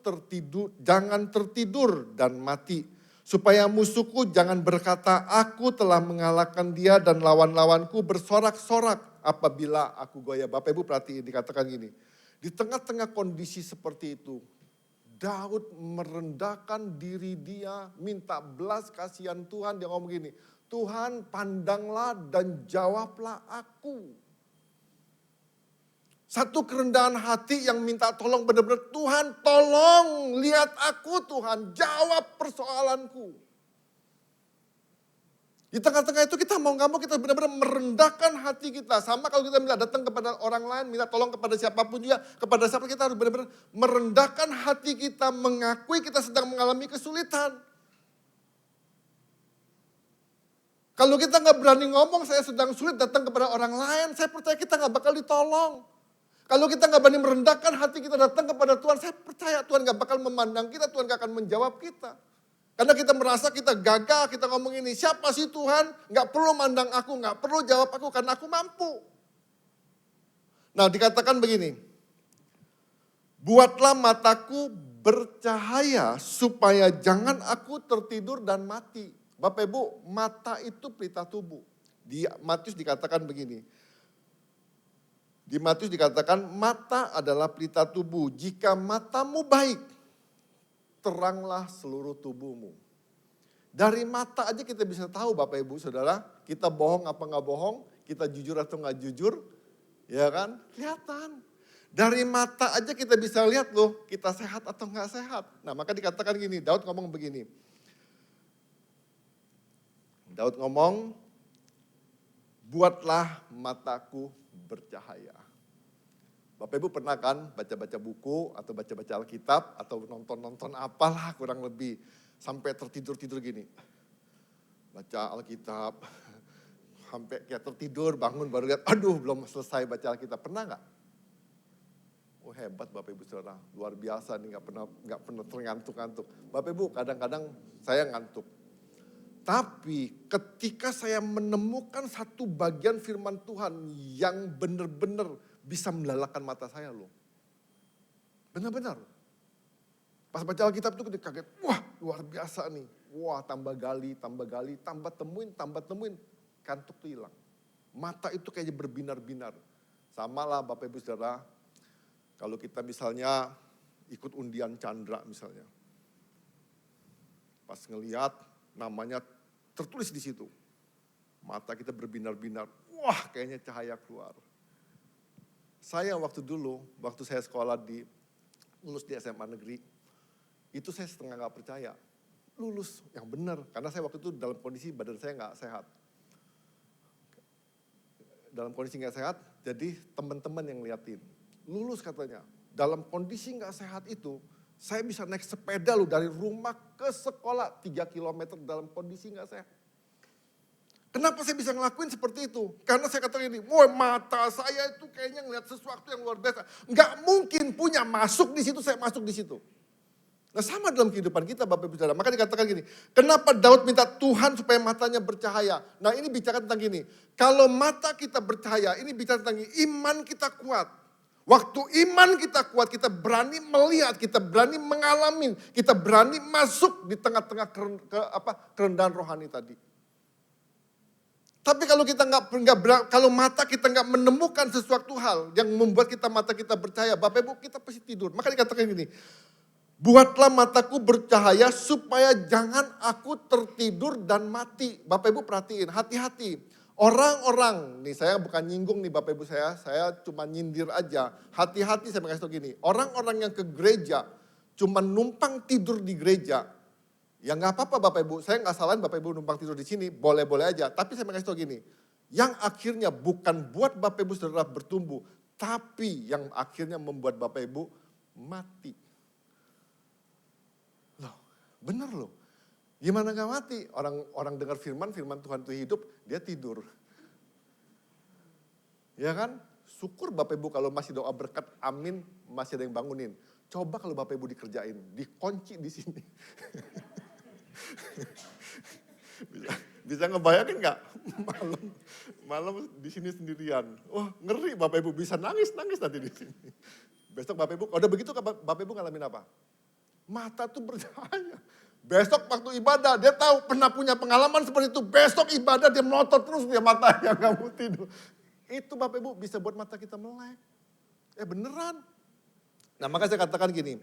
jangan tertidur dan mati. Supaya musuhku jangan berkata, aku telah mengalahkan dia dan lawan-lawanku bersorak-sorak apabila aku goyah. Bapak Ibu perhatiin dikatakan gini, di tengah-tengah kondisi seperti itu, Daud merendahkan diri dia, minta belas kasihan Tuhan, dia ngomong gini, Tuhan pandanglah dan jawablah aku. Satu kerendahan hati yang minta tolong benar-benar, Tuhan tolong lihat aku Tuhan, jawab persoalanku. Di tengah-tengah itu kita mau gak mau kita benar-benar merendahkan hati kita. Sama kalau kita minta datang kepada orang lain, minta tolong kepada siapapun juga, kepada siapa kita harus benar-benar merendahkan hati kita, mengakui kita sedang mengalami kesulitan. Kalau kita gak berani ngomong saya sedang sulit datang kepada orang lain, saya percaya kita gak bakal ditolong. Kalau kita gak berani merendahkan hati kita datang kepada Tuhan, saya percaya Tuhan gak bakal memandang kita, Tuhan gak akan menjawab kita. Karena kita merasa kita gagal, kita ngomong ini, siapa sih Tuhan? Gak perlu mandang aku, gak perlu jawab aku karena aku mampu. Nah dikatakan begini, buatlah mataku bercahaya supaya jangan aku tertidur dan mati. Bapak Ibu, mata itu pelita tubuh. Di Matius dikatakan begini, di Matius dikatakan mata adalah pelita tubuh. Jika matamu baik, teranglah seluruh tubuhmu. Dari mata aja kita bisa tahu Bapak Ibu Saudara, kita bohong apa gak bohong, kita jujur atau gak jujur, ya kan? Kelihatan. Dari mata aja kita bisa lihat loh, kita sehat atau gak sehat. Nah maka dikatakan gini, Daud ngomong begini. Daud ngomong, buatlah mataku bercahaya. Bapak Ibu pernah kan baca-baca buku atau baca-baca Alkitab atau nonton-nonton apalah kurang lebih sampai tertidur-tidur gini. Baca Alkitab sampai kayak tertidur bangun baru lihat aduh belum selesai baca Alkitab. Pernah gak? Oh hebat Bapak Ibu Saudara, luar biasa nih gak pernah terngantuk-ngantuk. Bapak Ibu kadang-kadang saya ngantuk. Tapi ketika saya menemukan satu bagian firman Tuhan yang benar-benar bisa melalakan mata saya loh. Benar-benar. Pas baca Alkitab itu kaget, wah luar biasa nih. Wah tambah gali, tambah temuin. Kantuk tuh hilang. Mata itu kayaknya berbinar-binar. Sama lah Bapak Ibu Saudara, kalau kita misalnya ikut undian Chandra misalnya. Pas ngelihat namanya tertulis di situ. Mata kita berbinar-binar. Wah kayaknya cahaya keluar. Saya waktu saya sekolah lulus di SMA negeri. Itu saya setengah gak percaya. Lulus yang benar. Karena saya waktu itu dalam kondisi badan saya gak sehat. Dalam kondisi gak sehat, jadi teman-teman yang liatin. Lulus katanya. Dalam kondisi gak sehat itu, saya bisa naik sepeda loh dari rumah ke sekolah 3 km dalam kondisi gak sehat. Kenapa saya bisa ngelakuin seperti itu? Karena saya katakan ini, wah mata saya itu kayaknya ngeliat sesuatu yang luar biasa. Gak mungkin punya masuk di situ, saya masuk di situ. Nah sama dalam kehidupan kita Bapak Ibu Saudara. Maka dikatakan gini, kenapa Daud minta Tuhan supaya matanya bercahaya? Nah ini bicara tentang gini, kalau mata kita bercahaya, ini bicara tentang iman kita kuat. Waktu iman kita kuat, kita berani melihat, kita berani mengalami, kita berani masuk di tengah-tengah kerendahan rohani tadi. Tapi kalau kita kalau mata kita nggak menemukan sesuatu hal yang membuat mata kita bercahaya, Bapak Ibu kita pasti tidur. Maka dikatakan gini, buatlah mataku bercahaya supaya jangan aku tertidur dan mati. Bapak Ibu perhatiin, hati-hati. Orang-orang, nih saya bukan nyinggung nih Bapak Ibu saya cuma nyindir aja. Hati-hati saya kasih tau gini, orang-orang yang ke gereja cuma numpang tidur di gereja. Ya gak apa-apa Bapak Ibu, saya gak salahin Bapak Ibu numpang tidur di sini, boleh-boleh aja. Tapi saya kasih tau gini, yang akhirnya bukan buat Bapak Ibu Saudara bertumbuh, tapi yang akhirnya membuat Bapak Ibu mati. Loh, bener loh. Gimana gak mati? Orang dengar firman Tuhan itu hidup, dia tidur. Ya kan? Syukur Bapak Ibu kalau masih doa berkat, amin, masih ada yang bangunin. Coba kalau Bapak Ibu dikerjain, dikunci di sini. bisa ngebayangin gak? Malam di sini sendirian. Wah ngeri Bapak Ibu, bisa nangis nanti di sini. Besok Bapak Ibu, udah begitu Bapak Ibu ngalamin apa? Mata tuh bercahaya. Besok waktu ibadah, dia tahu pernah punya pengalaman seperti itu. Besok ibadah dia melotot terus dia matanya gak mau tidur. Itu Bapak Ibu bisa buat mata kita melek. Beneran. Nah maka saya katakan gini.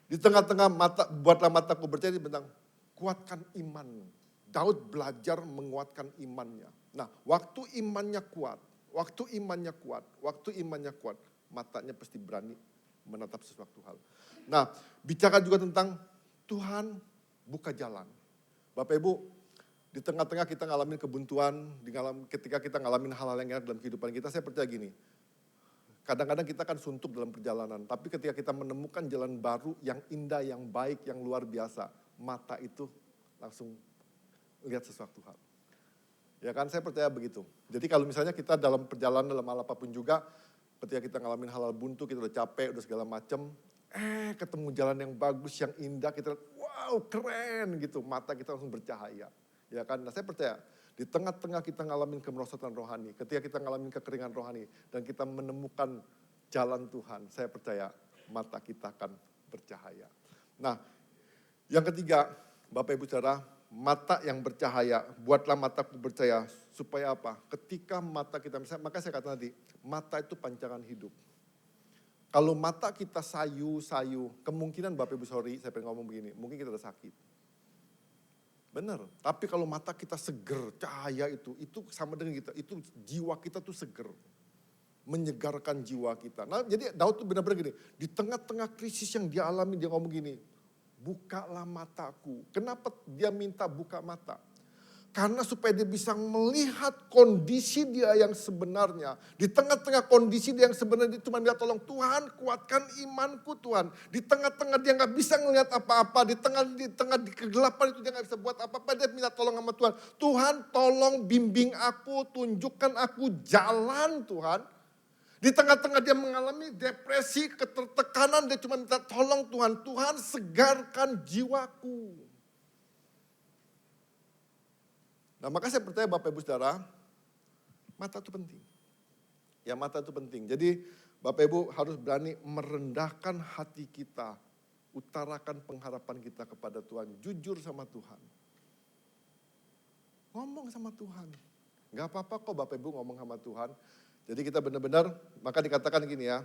Di tengah-tengah buatlah mataku bercahaya tentang kuatkan iman. Daud belajar menguatkan imannya. Nah waktu imannya kuat, matanya pasti berani menatap sesuatu hal. Nah bicara juga tentang Tuhan buka jalan. Bapak Ibu, di tengah-tengah kita ngalamin kebuntuan, ketika kita ngalamin hal-hal yang enak dalam kehidupan kita, saya percaya gini, kadang-kadang kita kan suntuk dalam perjalanan, tapi ketika kita menemukan jalan baru yang indah, yang baik, yang luar biasa, mata itu langsung lihat sesuatu hal. Ya kan, saya percaya begitu. Jadi kalau misalnya kita dalam perjalanan, dalam hal apapun juga, ketika kita ngalamin hal-hal buntu, kita udah capek, udah segala macam, ketemu jalan yang bagus, yang indah, kita lihat, wow keren gitu, mata kita langsung bercahaya. Ya kan, nah saya percaya di tengah-tengah kita ngalamin kemerosotan rohani, ketika kita ngalamin kekeringan rohani, dan kita menemukan jalan Tuhan, saya percaya mata kita akan bercahaya. Nah, yang ketiga, Bapak Ibu Saudara, mata yang bercahaya, buatlah mataku bercahaya, supaya apa? Ketika mata kita, maka saya kata tadi, mata itu pancaran hidup. Kalau mata kita sayu-sayu, kemungkinan Bapak Ibu saya pengen ngomong begini, mungkin kita udah sakit. Benar, tapi kalau mata kita seger, cahaya itu sama dengan kita, itu jiwa kita tuh seger. Menyegarkan jiwa kita. Nah jadi Daud tuh benar-benar gini, di tengah-tengah krisis yang dia alami, dia ngomong gini, bukalah mataku. Kenapa dia minta buka mata? Karena supaya dia bisa melihat kondisi dia yang sebenarnya. Di tengah-tengah kondisi dia yang sebenarnya, dia cuma minta tolong, Tuhan kuatkan imanku Tuhan. Di tengah-tengah dia gak bisa ngelihat apa-apa. Di tengah kegelapan itu dia gak bisa buat apa-apa. Dia minta tolong sama Tuhan. Tuhan tolong bimbing aku, tunjukkan aku jalan Tuhan. Di tengah-tengah dia mengalami depresi, ketertekanan, dia cuma minta tolong Tuhan. Tuhan segarkan jiwaku. Nah maka saya percaya Bapak Ibu Saudara, mata itu penting. Ya mata itu penting. Jadi Bapak Ibu harus berani merendahkan hati kita. Utarakan pengharapan kita kepada Tuhan. Jujur sama Tuhan. Ngomong sama Tuhan. Gak apa-apa kok Bapak Ibu ngomong sama Tuhan. Jadi kita benar-benar, maka dikatakan gini ya.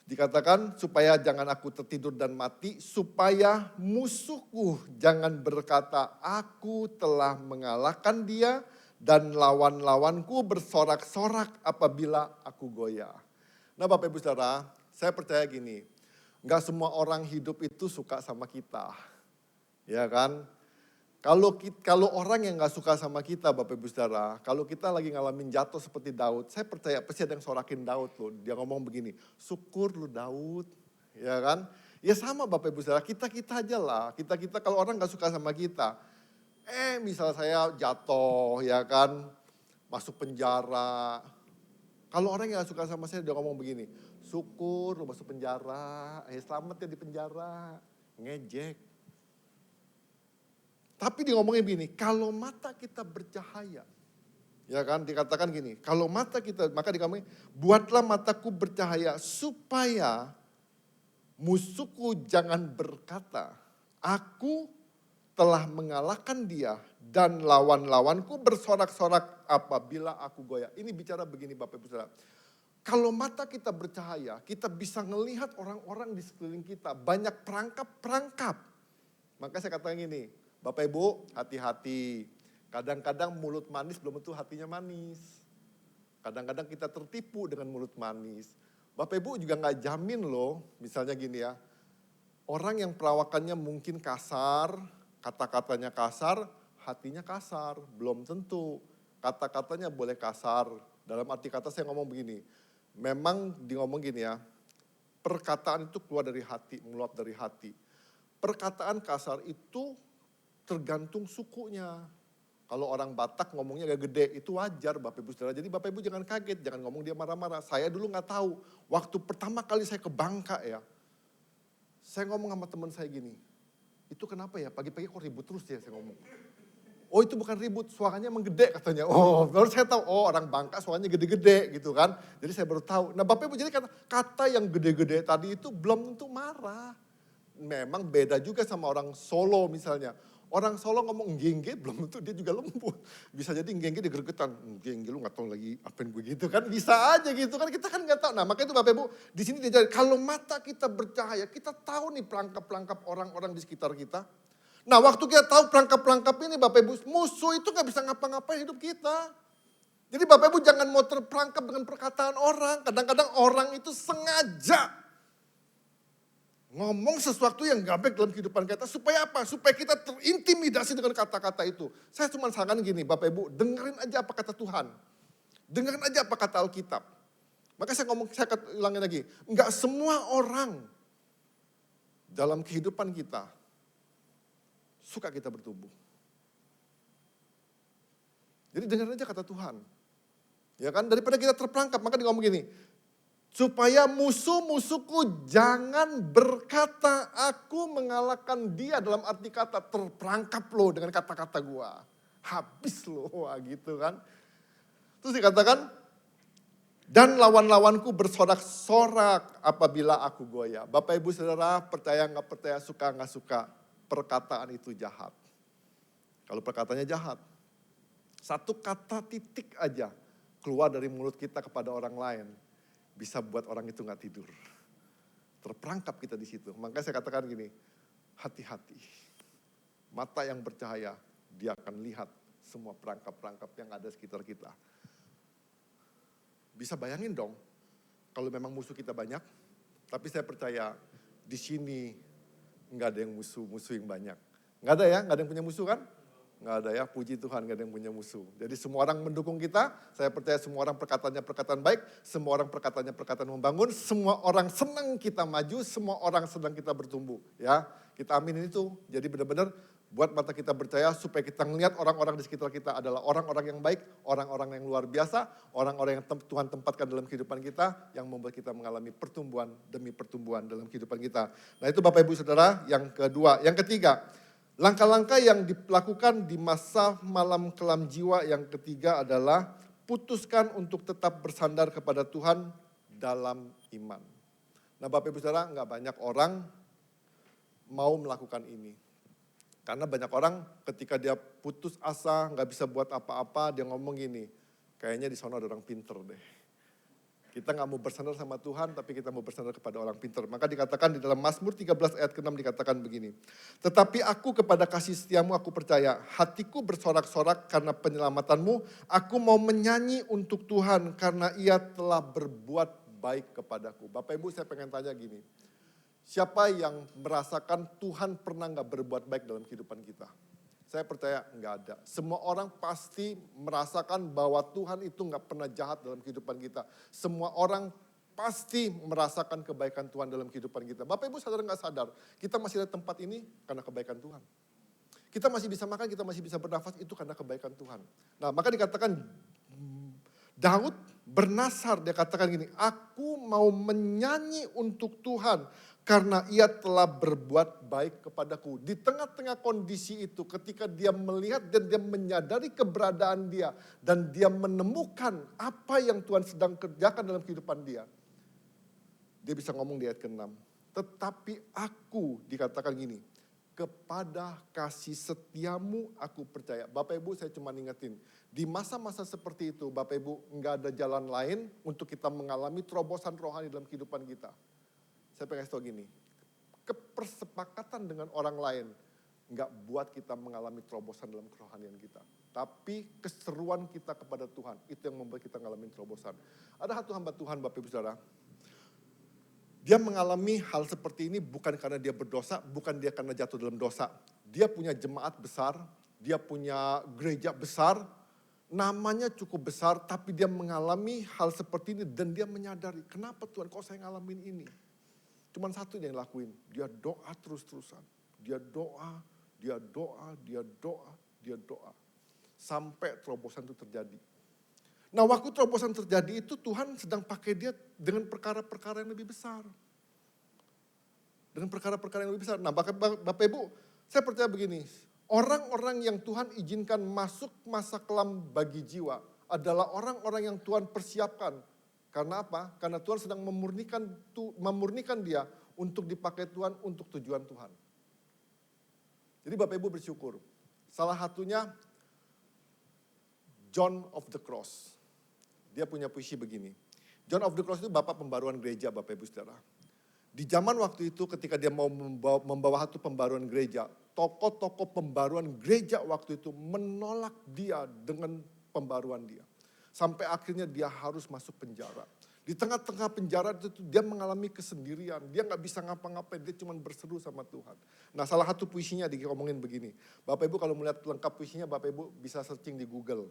Dikatakan supaya jangan aku tertidur dan mati, supaya musuhku jangan berkata, aku telah mengalahkan dia dan lawan-lawanku bersorak-sorak apabila aku goyah. Nah Bapak Ibu Saudara, saya percaya gini, gak semua orang hidup itu suka sama kita. Ya kan? Kalau orang yang gak suka sama kita Bapak Ibu Saudara, kalau kita lagi ngalamin jatuh seperti Daud, saya percaya pasti ada yang sorakin Daud loh. Dia ngomong begini, syukur lu Daud, ya kan? Ya sama Bapak Ibu Saudara, kita-kita aja lah. Kita-kita kalau orang gak suka sama kita, misal saya jatuh ya kan, masuk penjara. Kalau orang yang gak suka sama saya dia ngomong begini, syukur lu masuk penjara, selamat ya di penjara, ngejek. Tapi dia ngomongnya begini, kalau mata kita bercahaya, ya kan dikatakan gini, kalau mata kita, maka dikatakan, buatlah mataku bercahaya supaya musuhku jangan berkata, aku telah mengalahkan dia dan lawan-lawanku bersorak-sorak apabila aku goyah. Ini bicara begini Bapak Ibu Saudara, kalau mata kita bercahaya, kita bisa melihat orang-orang di sekeliling kita, banyak perangkap-perangkap. Maka saya katakan gini, Bapak Ibu hati-hati, kadang-kadang mulut manis belum tentu hatinya manis. Kadang-kadang kita tertipu dengan mulut manis. Bapak Ibu juga gak jamin loh, misalnya gini ya, orang yang perawakannya mungkin kasar, kata-katanya kasar, hatinya kasar, belum tentu. Kata-katanya boleh kasar, dalam arti kata saya ngomong begini, memang di ngomong gini ya, perkataan itu keluar dari hati, meluap dari hati. Perkataan kasar itu tergantung sukunya. Kalau orang Batak ngomongnya agak gede, itu wajar Bapak Ibu Saudara. Jadi Bapak Ibu jangan kaget, jangan ngomong dia marah-marah. Saya dulu gak tahu, waktu pertama kali saya ke Bangka ya, saya ngomong sama teman saya gini, itu kenapa ya pagi-pagi kok ribut terus ya saya ngomong. Oh itu bukan ribut, suaranya emang gede katanya. Oh baru saya tahu, oh orang Bangka suaranya gede-gede gitu kan. Jadi saya baru tahu. Nah Bapak Ibu jadi kata yang gede-gede tadi itu belum tentu marah. Memang beda juga sama orang Solo misalnya. Orang Solo ngomong enggeng, belum tentu dia juga lembut. Bisa jadi enggeng dia gergetan. Enggeng lu gak tahu lagi apain gue gitu kan. Bisa aja gitu kan, kita kan gak tahu. Nah makanya itu Bapak Ibu, di sini dia jadi kalau mata kita bercahaya, kita tahu nih pelangkap-pelangkap orang-orang di sekitar kita. Nah waktu kita tahu pelangkap-pelangkap ini Bapak Ibu, musuh itu gak bisa ngapa-ngapain hidup kita. Jadi Bapak Ibu jangan mau terperangkap dengan perkataan orang. Kadang-kadang orang itu sengaja ngomong sesuatu yang gak baik dalam kehidupan kita. Supaya apa? Supaya kita terintimidasi dengan kata-kata itu. Saya cuma sarankan gini Bapak Ibu, dengerin aja apa kata Tuhan. Dengerin aja apa kata Alkitab. Maka saya ulangin lagi. Enggak semua orang dalam kehidupan kita suka kita bertumbuh. Jadi dengerin aja kata Tuhan. Ya kan, daripada kita terperangkap, maka dia ngomong gini, supaya musuh-musuhku jangan berkata aku mengalahkan dia, dalam arti kata terperangkap loh dengan kata-kata gua. Habis loh gitu kan. Terus dikatakan, dan lawan-lawanku bersorak-sorak apabila aku goyah. Bapak Ibu Saudara percaya gak percaya, suka gak suka, perkataan itu jahat. Kalau perkataannya jahat, satu kata titik aja keluar dari mulut kita kepada orang lain, bisa buat orang itu gak tidur. Terperangkap kita di situ. Makanya saya katakan gini, hati-hati. Mata yang bercahaya, dia akan lihat semua perangkap-perangkap yang ada sekitar kita. Bisa bayangin dong, kalau memang musuh kita banyak, tapi saya percaya di sini nggak ada yang musuh yang banyak. Nggak ada ya, nggak ada yang punya musuh kan? Nggak ada ya, puji Tuhan nggak ada yang punya musuh. Jadi semua orang mendukung kita, saya percaya semua orang perkataannya perkataan baik, semua orang perkataannya perkataan membangun, semua orang senang kita maju, semua orang senang kita bertumbuh. Ya, kita aminin itu, jadi benar-benar buat mata kita percaya supaya kita melihat orang-orang di sekitar kita adalah orang-orang yang baik, orang-orang yang luar biasa, orang-orang yang Tuhan tempatkan dalam kehidupan kita, yang membuat kita mengalami pertumbuhan demi pertumbuhan dalam kehidupan kita. Nah itu Bapak Ibu Saudara yang kedua. Yang ketiga, Langkah-langkah yang dilakukan di masa malam kelam jiwa yang ketiga adalah putuskan untuk tetap bersandar kepada Tuhan dalam iman. Nah Bapak Ibu Saudara, nggak banyak orang mau melakukan ini. Karena banyak orang ketika dia putus asa, nggak bisa buat apa-apa, dia ngomong gini, kayaknya di sana ada orang pinter deh. Kita nggak mau bersandar sama Tuhan, tapi kita mau bersandar kepada orang pintar. Maka dikatakan di dalam Mazmur 13 ayat ke-6 dikatakan begini. Tetapi aku kepada kasih setiamu aku percaya, hatiku bersorak-sorak karena penyelamatanmu. Aku mau menyanyi untuk Tuhan karena ia telah berbuat baik kepadaku. Bapak Ibu saya pengen tanya gini, siapa yang merasakan Tuhan pernah nggak berbuat baik dalam kehidupan kita? Saya percaya nggak ada. Semua orang pasti merasakan bahwa Tuhan itu nggak pernah jahat dalam kehidupan kita. Semua orang pasti merasakan kebaikan Tuhan dalam kehidupan kita. Bapak Ibu sadar nggak sadar, kita masih ada tempat ini karena kebaikan Tuhan. Kita masih bisa makan, kita masih bisa bernafas, itu karena kebaikan Tuhan. Nah maka dikatakan Daud bernasar, dia katakan gini, aku mau menyanyi untuk Tuhan karena ia telah berbuat baik kepadaku. Di tengah-tengah kondisi itu ketika dia melihat dan dia menyadari keberadaan dia. Dan dia menemukan apa yang Tuhan sedang kerjakan dalam kehidupan dia. Dia bisa ngomong di ayat ke-6. Tetapi aku dikatakan gini, kepada kasih setiamu aku percaya. Bapak Ibu saya cuma ingetin, di masa-masa seperti itu Bapak Ibu nggak ada jalan lain untuk kita mengalami terobosan rohani dalam kehidupan kita. Saya pengen kasih tau gini, kepersepakatan dengan orang lain nggak buat kita mengalami terobosan dalam kerohanian kita. Tapi keseruan kita kepada Tuhan, itu yang membuat kita mengalami terobosan. Ada satu hamba Tuhan Bapak Ibu Saudara, dia mengalami hal seperti ini bukan karena dia berdosa, bukan dia karena jatuh dalam dosa. Dia punya jemaat besar, dia punya gereja besar, namanya cukup besar, tapi dia mengalami hal seperti ini dan dia menyadari, kenapa Tuhan kok saya ngalamin ini? Cuman satu yang lakuin, dia doa terus-terusan. Dia doa, dia doa, dia doa, dia doa. Sampai terobosan itu terjadi. Nah waktu terobosan terjadi itu Tuhan sedang pakai dia dengan perkara-perkara yang lebih besar. Dengan perkara-perkara yang lebih besar. Nah Bapak Ibu, saya percaya begini. Orang-orang yang Tuhan izinkan masuk masa kelam bagi jiwa adalah orang-orang yang Tuhan persiapkan. Karena apa? Karena Tuhan sedang memurnikan dia untuk dipakai Tuhan untuk tujuan Tuhan. Jadi Bapak Ibu bersyukur. Salah satunya John of the Cross. Dia punya puisi begini. John of the Cross itu bapak pembaruan gereja Bapak Ibu Saudara. Di zaman waktu itu ketika dia mau membawa satu pembaruan gereja, tokoh-tokoh pembaruan gereja waktu itu menolak dia dengan pembaruan dia. Sampai akhirnya dia harus masuk penjara. Di tengah-tengah penjara itu dia mengalami kesendirian. Dia gak bisa ngapa-ngapain, dia cuma berseru sama Tuhan. Nah salah satu puisinya diomongin begini. Bapak Ibu kalau melihat lengkap puisinya, Bapak Ibu bisa searching di Google.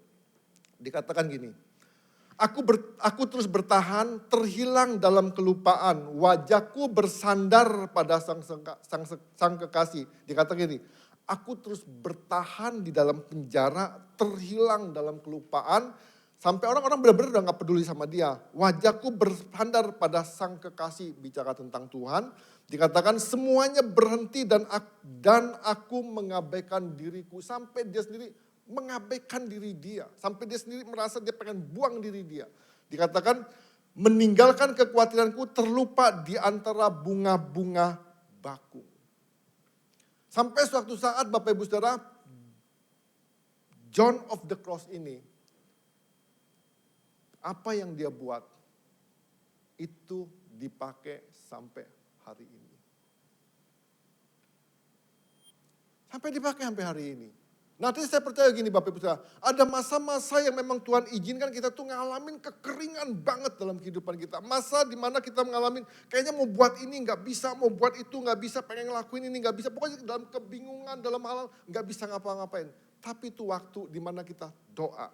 Dikatakan gini, aku terus bertahan, terhilang dalam kelupaan. Wajahku bersandar pada sang kekasih. Dikatakan gini, aku terus bertahan di dalam penjara, terhilang dalam kelupaan. Sampai orang-orang benar-benar udah gak peduli sama dia. Wajahku bersandar pada sang kekasih, bicara tentang Tuhan. Dikatakan semuanya berhenti dan aku mengabaikan diriku. Sampai dia sendiri mengabaikan diri dia. Sampai dia sendiri merasa dia pengen buang diri dia. Dikatakan meninggalkan kekhawatiranku terlupa di antara bunga-bunga bakung. Sampai suatu saat Bapak Ibu Saudara, John of the Cross ini, apa yang dia buat, itu dipakai sampai hari ini. Sampai dipakai sampai hari ini. Nanti saya percaya gini Bapak Ibu Saudara, ada masa-masa yang memang Tuhan izinkan kita tuh ngalamin kekeringan banget dalam kehidupan kita. Masa dimana kita ngalamin kayaknya mau buat ini gak bisa, mau buat itu gak bisa, pengen ngelakuin ini gak bisa. Pokoknya dalam kebingungan, dalam hal gak bisa ngapa-ngapain. Tapi itu waktu dimana kita doa.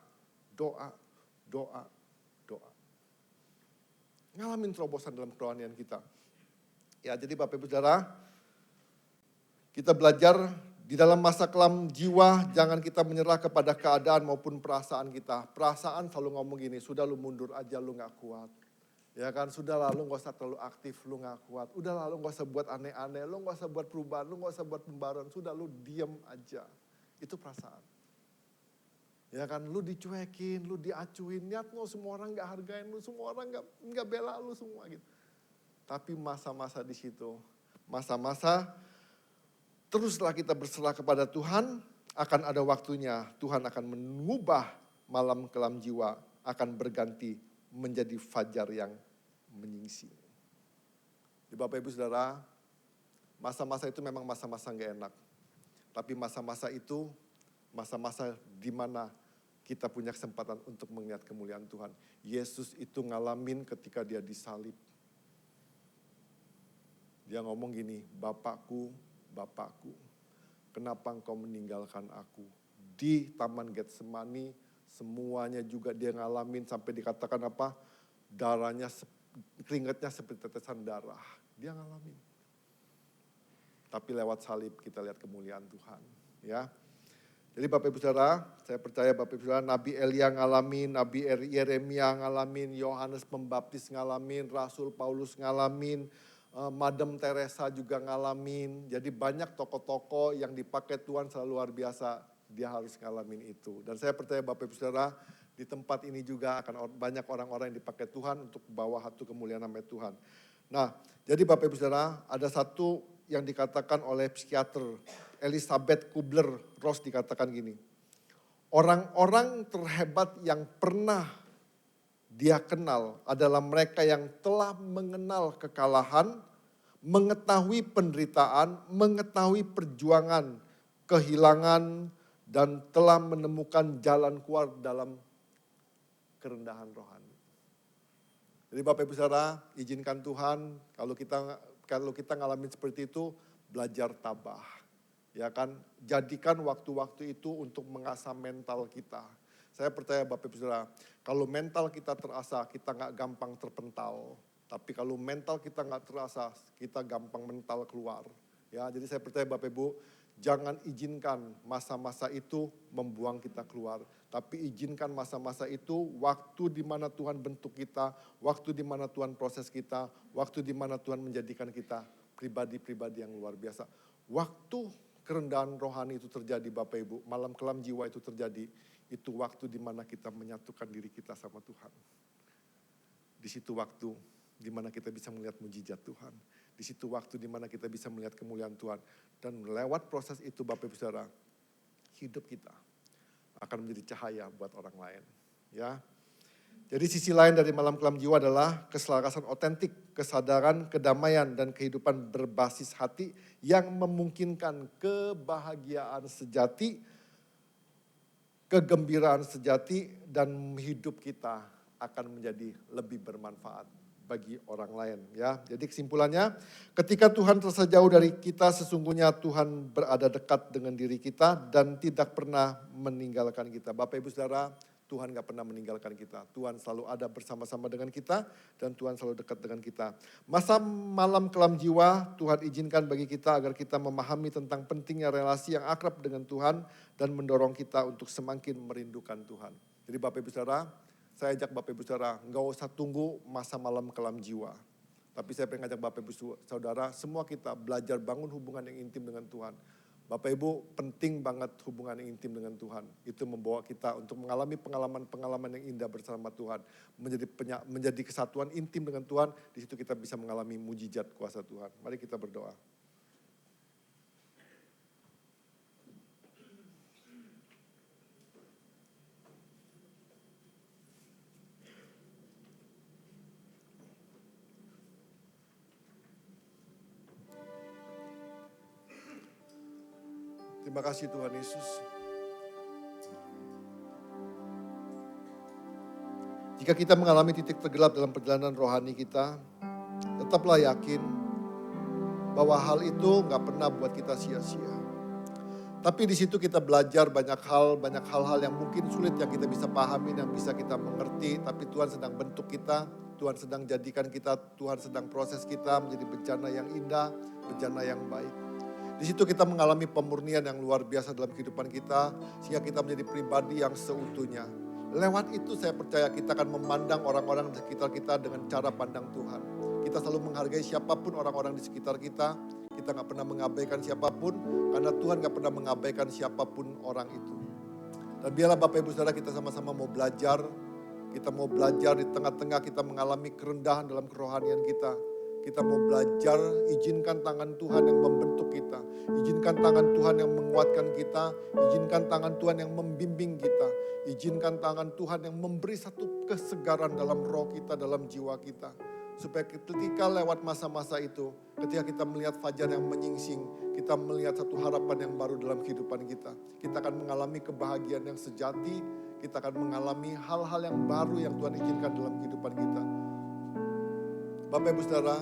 Ngalamin terobosan dalam kerohanian kita. Ya jadi Bapak Ibu Saudara, kita belajar di dalam masa kelam jiwa, jangan kita menyerah kepada keadaan maupun perasaan kita. Perasaan selalu ngomong gini, sudah lu mundur aja, lu gak kuat. Ya kan, sudah lalu gak usah terlalu aktif, lu gak kuat. Udah lalu gak usah buat aneh-aneh, lu gak usah buat perubahan, lu gak usah buat pembaruan. Sudah lu diem aja. Itu perasaan. Ya kan, lu dicuekin, lu diacuin, lihat lu semua orang gak hargain lu, semua orang gak bela lu semua gitu. Tapi masa-masa di situ, masa-masa teruslah kita berserah kepada Tuhan, akan ada waktunya Tuhan akan mengubah malam kelam jiwa, akan berganti menjadi fajar yang menyingsing. Di Bapak Ibu Saudara, masa-masa itu memang masa-masa gak enak. Tapi masa-masa itu, masa-masa di mana kita punya kesempatan untuk melihat kemuliaan Tuhan. Yesus itu ngalamin ketika dia disalib. Dia ngomong gini, Bapakku, Bapakku, kenapa engkau meninggalkan aku? Di Taman Getsemani, semuanya juga dia ngalamin sampai dikatakan apa? Darahnya, keringatnya seperti tetesan darah. Dia ngalamin. Tapi lewat salib kita lihat kemuliaan Tuhan. Ya. Jadi Bapak Ibu Saudara, saya percaya Bapak Ibu Saudara, Nabi Elia ngalamin, Nabi Yeremia ngalamin, Yohanes Pembaptis ngalamin, Rasul Paulus ngalamin, Madam Teresa juga ngalamin. Jadi banyak tokoh-tokoh yang dipakai Tuhan selalu luar biasa. Dia harus ngalamin itu. Dan saya percaya Bapak Ibu Saudara, di tempat ini juga akan banyak orang-orang yang dipakai Tuhan untuk bawa satu kemuliaan nama Tuhan. Nah, jadi Bapak Ibu Saudara, ada satu yang dikatakan oleh psikiater Elizabeth Kubler-Ross dikatakan gini. Orang-orang terhebat yang pernah dia kenal adalah mereka yang telah mengenal kekalahan, mengetahui penderitaan, mengetahui perjuangan, kehilangan, dan telah menemukan jalan keluar dalam kerendahan rohani. Jadi Bapak Ibu Saudara, izinkan Tuhan kalau kita ngalamin seperti itu, belajar tabah. Ya kan, jadikan waktu-waktu itu untuk mengasah mental kita. Saya percaya Bapak Ibu Saudara, kalau mental kita terasa, kita gak gampang terpental. Tapi kalau mental kita gak terasa, kita gampang mental keluar. Ya, jadi saya percaya Bapak Ibu, jangan izinkan masa-masa itu membuang kita keluar. Tapi izinkan masa-masa itu waktu di mana Tuhan bentuk kita, waktu di mana Tuhan proses kita, waktu di mana Tuhan menjadikan kita pribadi-pribadi yang luar biasa. Waktu kerendahan rohani itu terjadi Bapak Ibu, malam kelam jiwa itu terjadi, itu waktu di mana kita menyatukan diri kita sama Tuhan. Di situ waktu di mana kita bisa melihat mujizat Tuhan. Di situ waktu di mana kita bisa melihat kemuliaan Tuhan. Dan lewat proses itu Bapak Ibu Saudara, hidup kita akan menjadi cahaya buat orang lain. Ya. Jadi sisi lain dari malam kelam jiwa adalah keselarasan otentik, kesadaran, kedamaian, dan kehidupan berbasis hati yang memungkinkan kebahagiaan sejati, kegembiraan sejati, dan hidup kita akan menjadi lebih bermanfaat bagi orang lain. Ya, jadi kesimpulannya, ketika Tuhan terasa jauh dari kita, sesungguhnya Tuhan berada dekat dengan diri kita dan tidak pernah meninggalkan kita. Bapak Ibu Saudara, Tuhan gak pernah meninggalkan kita. Tuhan selalu ada bersama-sama dengan kita dan Tuhan selalu dekat dengan kita. Masa malam kelam jiwa, Tuhan izinkan bagi kita agar kita memahami tentang pentingnya relasi yang akrab dengan Tuhan dan mendorong kita untuk semakin merindukan Tuhan. Jadi Bapak Ibu Saudara, saya ajak Bapak Ibu Saudara, gak usah tunggu masa malam kelam jiwa. Tapi saya pengen ajak Bapak Ibu Saudara, semua kita belajar bangun hubungan yang intim dengan Tuhan. Bapak Ibu, penting banget hubungan yang intim dengan Tuhan. Itu membawa kita untuk mengalami pengalaman-pengalaman yang indah bersama Tuhan. Menjadi kesatuan intim dengan Tuhan, di situ kita bisa mengalami mujizat kuasa Tuhan. Mari kita berdoa. Terima kasih Tuhan Yesus. Jika kita mengalami titik tergelap dalam perjalanan rohani kita, tetaplah yakin bahwa hal itu gak pernah buat kita sia-sia. Tapi di situ kita belajar banyak hal-hal yang mungkin sulit yang kita bisa pahami, yang bisa kita mengerti. Tapi Tuhan sedang bentuk kita, Tuhan sedang jadikan kita, Tuhan sedang proses kita menjadi bencana yang indah, bencana yang baik. Di situ kita mengalami pemurnian yang luar biasa dalam kehidupan kita, sehingga kita menjadi pribadi yang seutuhnya. Lewat itu saya percaya kita akan memandang orang-orang di sekitar kita dengan cara pandang Tuhan. Kita selalu menghargai siapapun orang-orang di sekitar kita. Kita gak pernah mengabaikan siapapun, karena Tuhan gak pernah mengabaikan siapapun orang itu. Dan biarlah Bapak Ibu Saudara kita sama-sama mau belajar. Kita mau belajar di tengah-tengah kita mengalami kerendahan dalam kerohanian kita. Kita mau belajar, izinkan tangan Tuhan yang membentuk kita. Izinkan tangan Tuhan yang menguatkan kita. Izinkan tangan Tuhan yang membimbing kita. Izinkan tangan Tuhan yang memberi satu kesegaran dalam roh kita, dalam jiwa kita. Supaya ketika lewat masa-masa itu, ketika kita melihat fajar yang menyingsing, kita melihat satu harapan yang baru dalam kehidupan kita. Kita akan mengalami kebahagiaan yang sejati, kita akan mengalami hal-hal yang baru yang Tuhan izinkan dalam kehidupan kita. Bapak Ibu Saudara,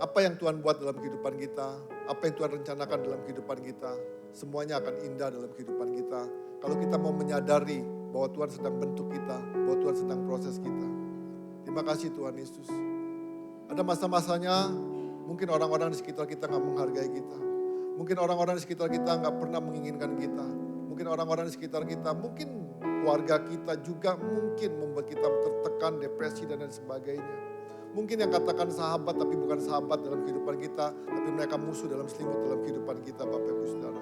apa yang Tuhan buat dalam kehidupan kita, apa yang Tuhan rencanakan dalam kehidupan kita, semuanya akan indah dalam kehidupan kita. Kalau kita mau menyadari bahwa Tuhan sedang bentuk kita, bahwa Tuhan sedang proses kita. Terima kasih Tuhan Yesus. Ada masa-masanya mungkin orang-orang di sekitar kita gak menghargai kita. Mungkin orang-orang di sekitar kita gak pernah menginginkan kita. Mungkin orang-orang di sekitar kita, mungkin keluarga kita juga mungkin membuat kita tertekan, depresi dan lain sebagainya. Mungkin yang katakan sahabat tapi bukan sahabat dalam kehidupan kita, tapi mereka musuh dalam selimut dalam kehidupan kita, Bapak Ibu Saudara.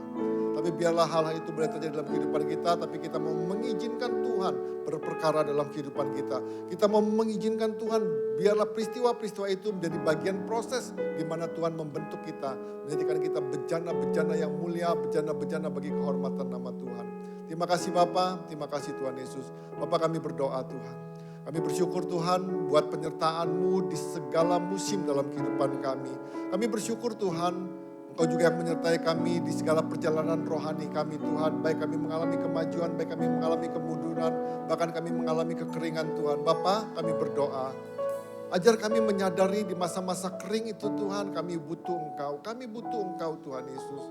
Tapi biarlah hal-hal itu boleh terjadi dalam kehidupan kita, tapi kita mau mengizinkan Tuhan berperkara dalam kehidupan kita. Kita mau mengizinkan Tuhan, biarlah peristiwa-peristiwa itu menjadi bagian proses di mana Tuhan membentuk kita, menjadikan kita bejana-bejana yang mulia, bejana-bejana bagi kehormatan nama Tuhan. Terima kasih Bapa, terima kasih Tuhan Yesus. Bapa kami berdoa Tuhan. Kami bersyukur Tuhan buat penyertaan-Mu di segala musim dalam kehidupan kami. Kami bersyukur Tuhan, Engkau juga yang menyertai kami di segala perjalanan rohani kami Tuhan. Baik kami mengalami kemajuan, baik kami mengalami kemunduran, bahkan kami mengalami kekeringan Tuhan. Bapa kami berdoa, ajar kami menyadari di masa-masa kering itu Tuhan, kami butuh Engkau. Kami butuh Engkau Tuhan Yesus.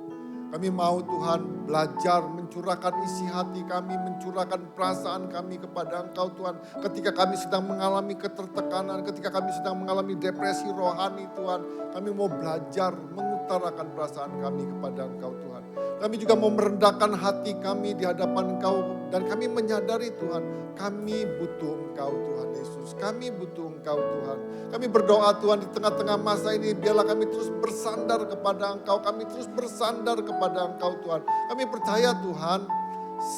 Kami mau Tuhan belajar mencurahkan isi hati kami, mencurahkan perasaan kami kepada Engkau Tuhan. Ketika kami sedang mengalami ketertekanan, ketika kami sedang mengalami depresi rohani Tuhan. Kami mau belajar mengutarakan perasaan kami kepada Engkau Tuhan. Kami juga mau merendahkan hati kami di hadapan Engkau. Dan kami menyadari Tuhan, kami butuh Engkau Tuhan Yesus. Kami butuh Engkau Tuhan. Kami berdoa Tuhan di tengah-tengah masa ini, biarlah kami terus bersandar kepada Engkau. Kami terus bersandar kepada Engkau Tuhan. Kami percaya Tuhan,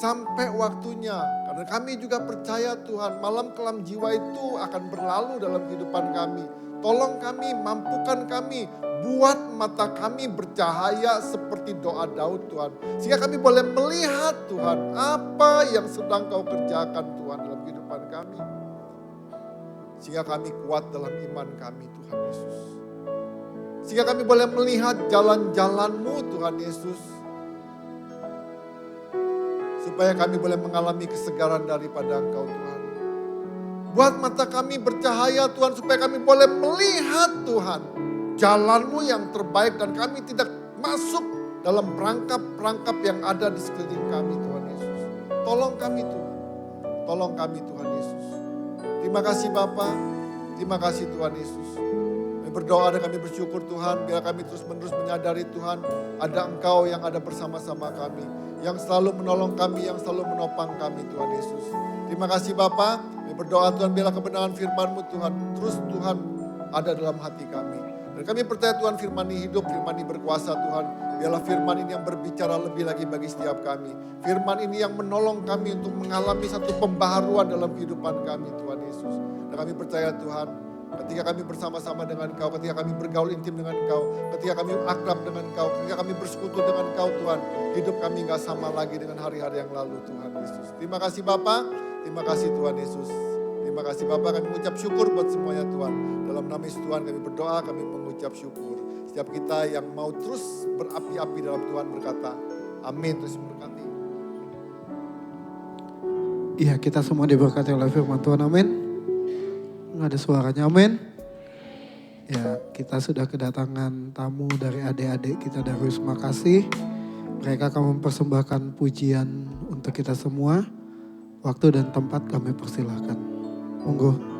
sampai waktunya. Karena kami juga percaya Tuhan, malam kelam jiwa itu akan berlalu dalam kehidupan kami. Tolong kami, mampukan kami, buat mata kami bercahaya seperti doa Daud Tuhan. Sehingga kami boleh melihat Tuhan, apa yang sedang Kau kerjakan Tuhan dalam kehidupan kami. Sehingga kami kuat dalam iman kami Tuhan Yesus. Sehingga kami boleh melihat jalan-jalan-Mu Tuhan Yesus. Supaya kami boleh mengalami kesegaran daripada Engkau Tuhan. Buat mata kami bercahaya Tuhan, supaya kami boleh melihat Tuhan jalan-Mu yang terbaik, dan kami tidak masuk dalam perangkap-perangkap yang ada di sekeliling kami Tuhan Yesus. Tolong kami Tuhan, tolong kami Tuhan Yesus. Terima kasih Bapa, terima kasih Tuhan Yesus. Kami berdoa dan kami bersyukur Tuhan, biar kami terus-menerus menyadari Tuhan, ada Engkau yang ada bersama-sama kami, yang selalu menolong kami, yang selalu menopang kami Tuhan Yesus. Terima kasih Bapa, kami berdoa Tuhan, biarlah kebenaran firman-Mu Tuhan, terus Tuhan ada dalam hati kami. Dan kami percaya Tuhan firman ini hidup, firman ini berkuasa Tuhan. Biarlah firman ini yang berbicara lebih lagi bagi setiap kami. Firman ini yang menolong kami untuk mengalami satu pembaharuan dalam kehidupan kami Tuhan Yesus. Dan kami percaya Tuhan, ketika kami bersama-sama dengan Engkau, ketika kami bergaul intim dengan Engkau, ketika kami akrab dengan Engkau, ketika kami bersekutu dengan Engkau Tuhan, hidup kami gak sama lagi dengan hari-hari yang lalu Tuhan Yesus. Terima kasih Bapa, terima kasih Tuhan Yesus. Terima kasih Bapa, kami mengucap syukur buat semuanya Tuhan. Dalam nama Yesus Tuhan kami berdoa, kami mengucap syukur. Setiap kita yang mau terus berapi-api dalam Tuhan berkata, amin, terus berkati. Iya, kita semua diberkati oleh firman Tuhan, amin. Nggak ada suaranya, amin. Ya, kita sudah kedatangan tamu dari adik-adik kita dari Wisma Kasih. Mereka akan mempersembahkan pujian untuk kita semua. Waktu dan tempat kami persilahkan. Monggo.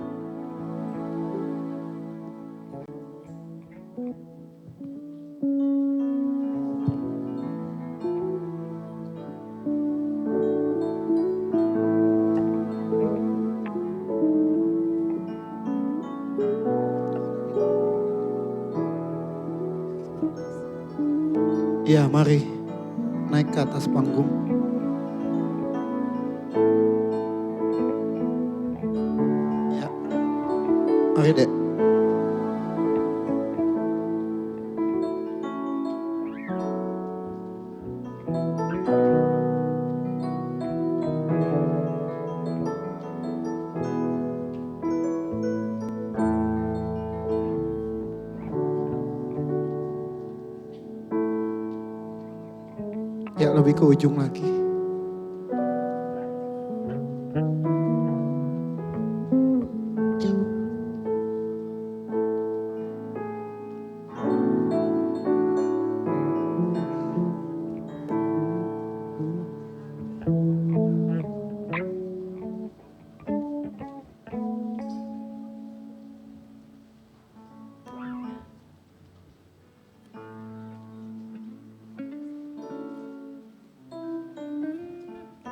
Ya, mari naik ke atas panggung. Ya, mari Dek. Ya, lebih ke ujung lagi.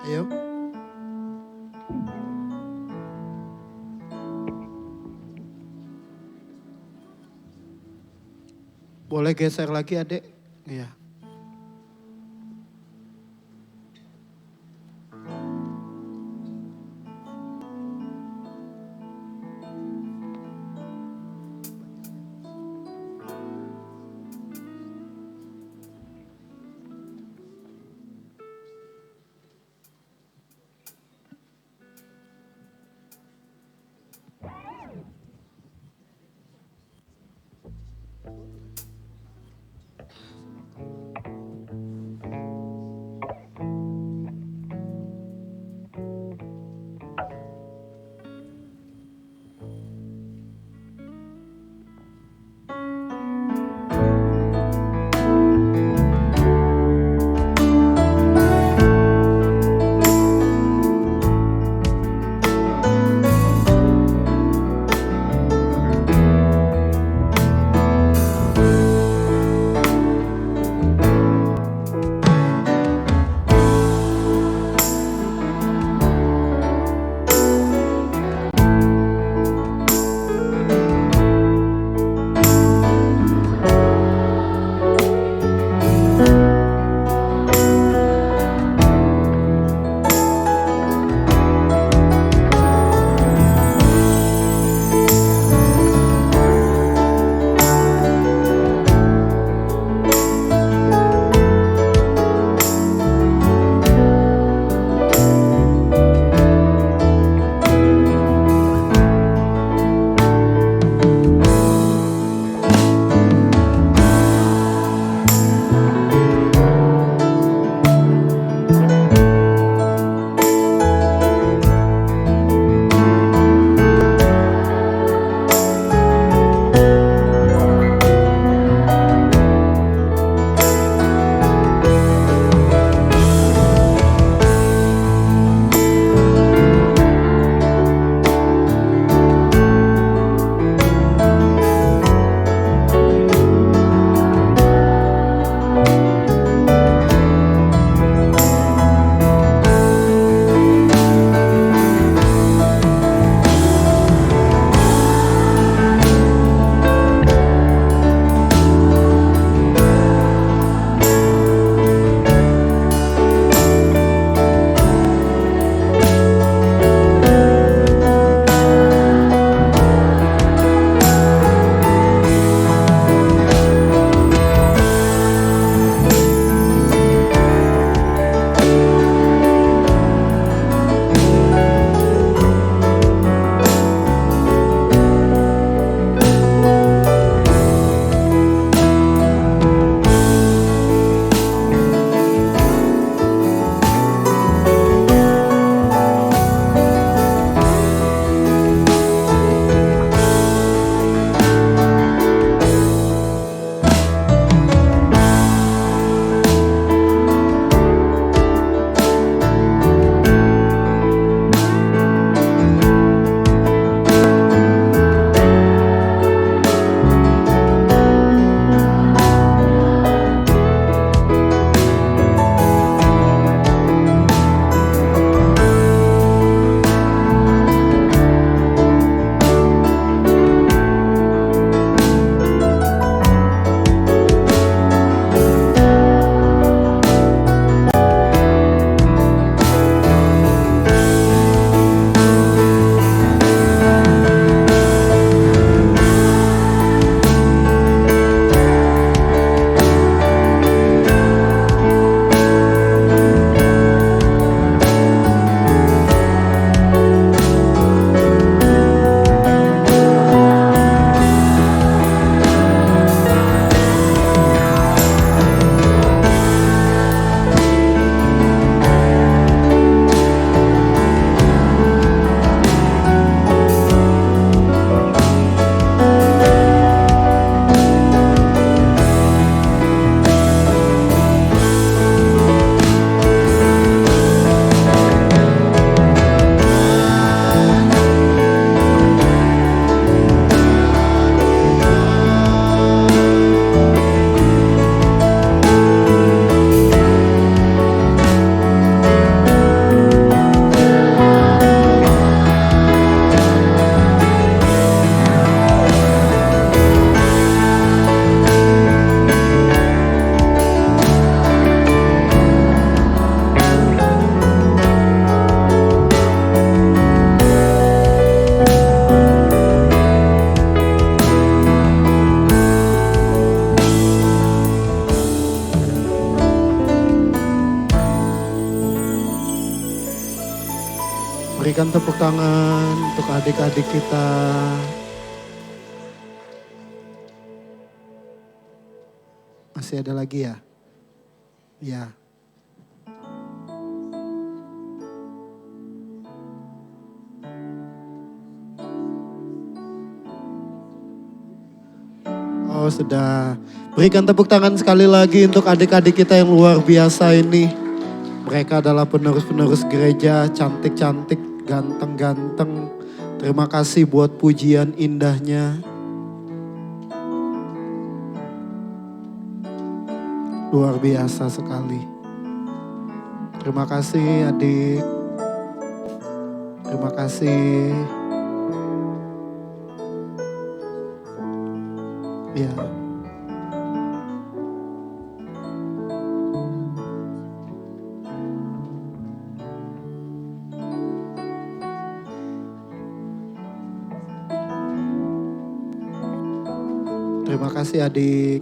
Ayo. Boleh geser lagi adek? Iya. Berikan tepuk tangan untuk adik-adik kita. Masih ada lagi ya? Ya. Oh sudah. Berikan tepuk tangan sekali lagi untuk adik-adik kita yang luar biasa ini. Mereka adalah penerus-penerus gereja, cantik-cantik, ganteng-ganteng. Terima kasih buat pujian indahnya. Luar biasa sekali. Terima kasih adik. Terima kasih. Ya. Terima kasih adik.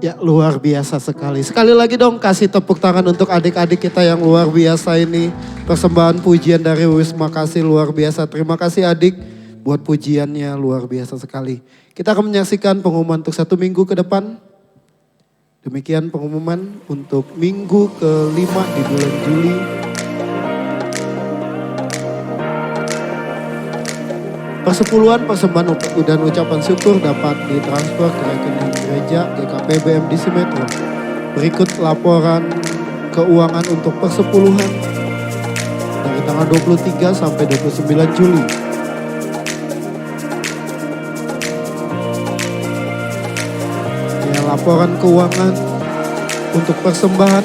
Ya luar biasa sekali. Sekali lagi dong kasih tepuk tangan untuk adik-adik kita yang luar biasa ini. Persembahan pujian dari Wisma Kasih luar biasa. Terima kasih adik buat pujiannya luar biasa sekali. Kita akan menyaksikan pengumuman untuk 1 minggu ke depan. Demikian pengumuman untuk minggu ke-5 di bulan Juli. Persepuluhan, persembahan dan ucapan syukur dapat ditransfer ke rekening gereja GKP BMDC Metro. Berikut laporan keuangan untuk persepuluhan dari tanggal 23 sampai 29 Juli. Ya, laporan keuangan untuk persembahan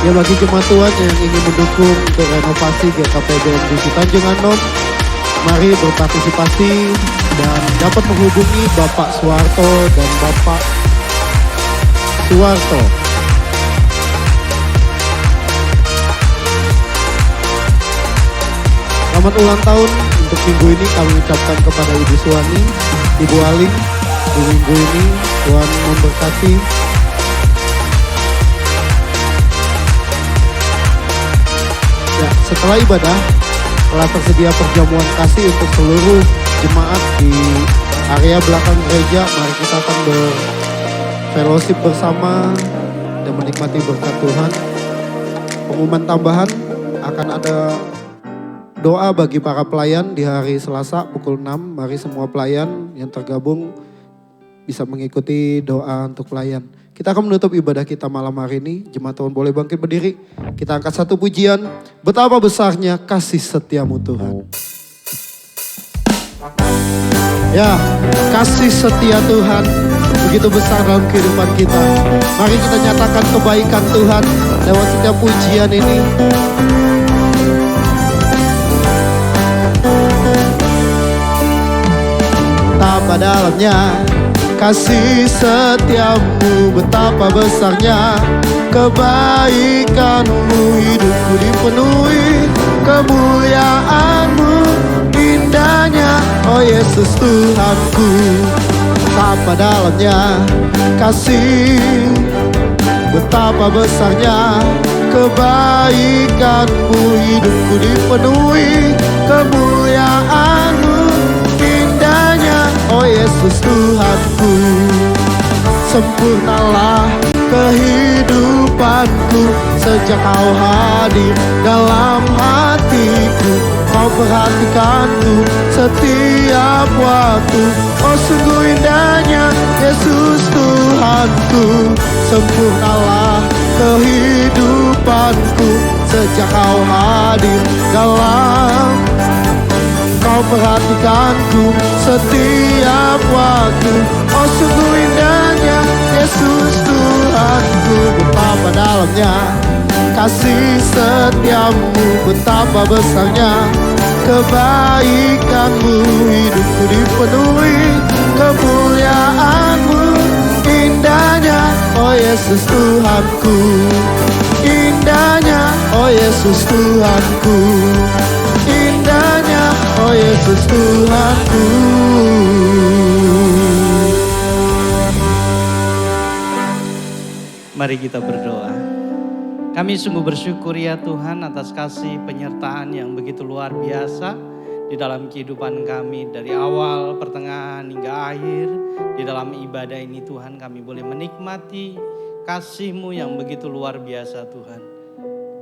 ya bagi jemaat Tuhan yang ingin mendukung untuk renovasi GKP BMDC Tanjung Anom, mari berpartisipasi dan dapat menghubungi Bapak Suwarto dan Bapak Suwarto. Selamat ulang tahun untuk minggu ini kami ucapkan kepada Ibu Suwani, Ibu Aling. Di minggu ini Tuhan memberkati. Ya, setelah ibadah telah tersedia perjamuan kasih untuk seluruh jemaat di area belakang gereja. Mari kita akan berfellowship bersama dan menikmati berkat Tuhan. Pengumuman tambahan akan ada doa bagi para pelayan di hari Selasa pukul 6. Mari semua pelayan yang tergabung bisa mengikuti doa untuk pelayan. Kita akan menutup ibadah kita malam hari ini. Jemaat Tuhan boleh bangkit berdiri. Kita angkat satu pujian. Betapa besarnya kasih setiamu Tuhan. Ya, kasih setia Tuhan begitu besar dalam kehidupan kita. Mari kita nyatakan kebaikan Tuhan lewat setiap pujian ini. Betapa dalamnya kasih setiamu, betapa besarnya kebaikanmu, hidupku dipenuhi kemuliaanmu, indahnya oh Yesus Tuhanku. Betapa dalamnya kasih, betapa besarnya kebaikanmu, hidupku dipenuhi kemuliaanmu, indahnya oh Yesus Tuhanku. Sempurnalah kehidupanku sejak kau hadir dalam hatiku. Kau perhatikanku setiap waktu. Oh sungguh indahnya Yesus Tuhanku. Sempurnalah kehidupanku sejak kau hadir dalam. Kau perhatikanku setiap waktu. Oh sungguh indahnya Yesus Tuhanku. Betapa dalamnya kasih setiamu, betapa besarnya kebaikanmu, hidupku dipenuhi Yesus Tuhanku. Indahnya, oh Yesus Tuhanku. Indahnya, oh Yesus Tuhanku. Mari kita berdoa. Kami sungguh bersyukur ya Tuhan atas kasih penyertaan yang begitu luar biasa di dalam kehidupan kami dari awal, pertengahan hingga akhir. Di dalam ibadah ini Tuhan kami boleh menikmati kasih-Mu yang begitu luar biasa Tuhan.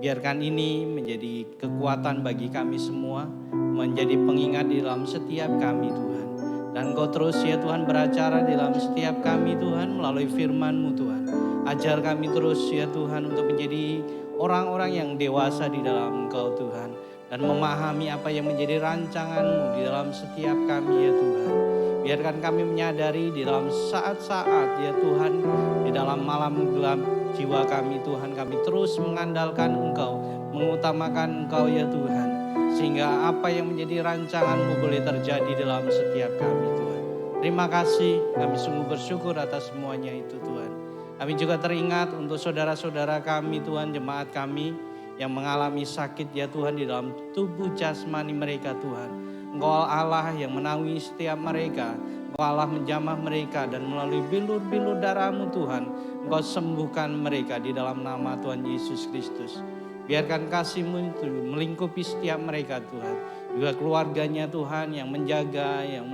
Biarkan ini menjadi kekuatan bagi kami semua, menjadi pengingat di dalam setiap kami Tuhan. Dan Engkau terus ya Tuhan beracara di dalam setiap kami Tuhan melalui firman-Mu Tuhan. Ajar kami terus ya Tuhan untuk menjadi orang-orang yang dewasa di dalam Engkau Tuhan. Dan memahami apa yang menjadi rancangan-Mu di dalam setiap kami ya Tuhan. Biarkan kami menyadari di dalam saat-saat ya Tuhan, di dalam malam gelap jiwa kami Tuhan, kami terus mengandalkan Engkau, mengutamakan Engkau ya Tuhan. Sehingga apa yang menjadi rancangan-Mu boleh terjadi dalam setiap kami Tuhan. Terima kasih, kami sungguh bersyukur atas semuanya itu Tuhan. Kami juga teringat untuk saudara-saudara kami Tuhan, jemaat kami yang mengalami sakit ya Tuhan di dalam tubuh jasmani mereka Tuhan. Engkau Allah yang menaungi setiap mereka. Engkau Allah menjamah mereka dan melalui bilur-bilur darah-Mu Tuhan, Engkau sembuhkan mereka di dalam nama Tuhan Yesus Kristus. Biarkan kasih-Mu itu melingkupi setiap mereka Tuhan. Juga keluarganya Tuhan yang menjaga, yang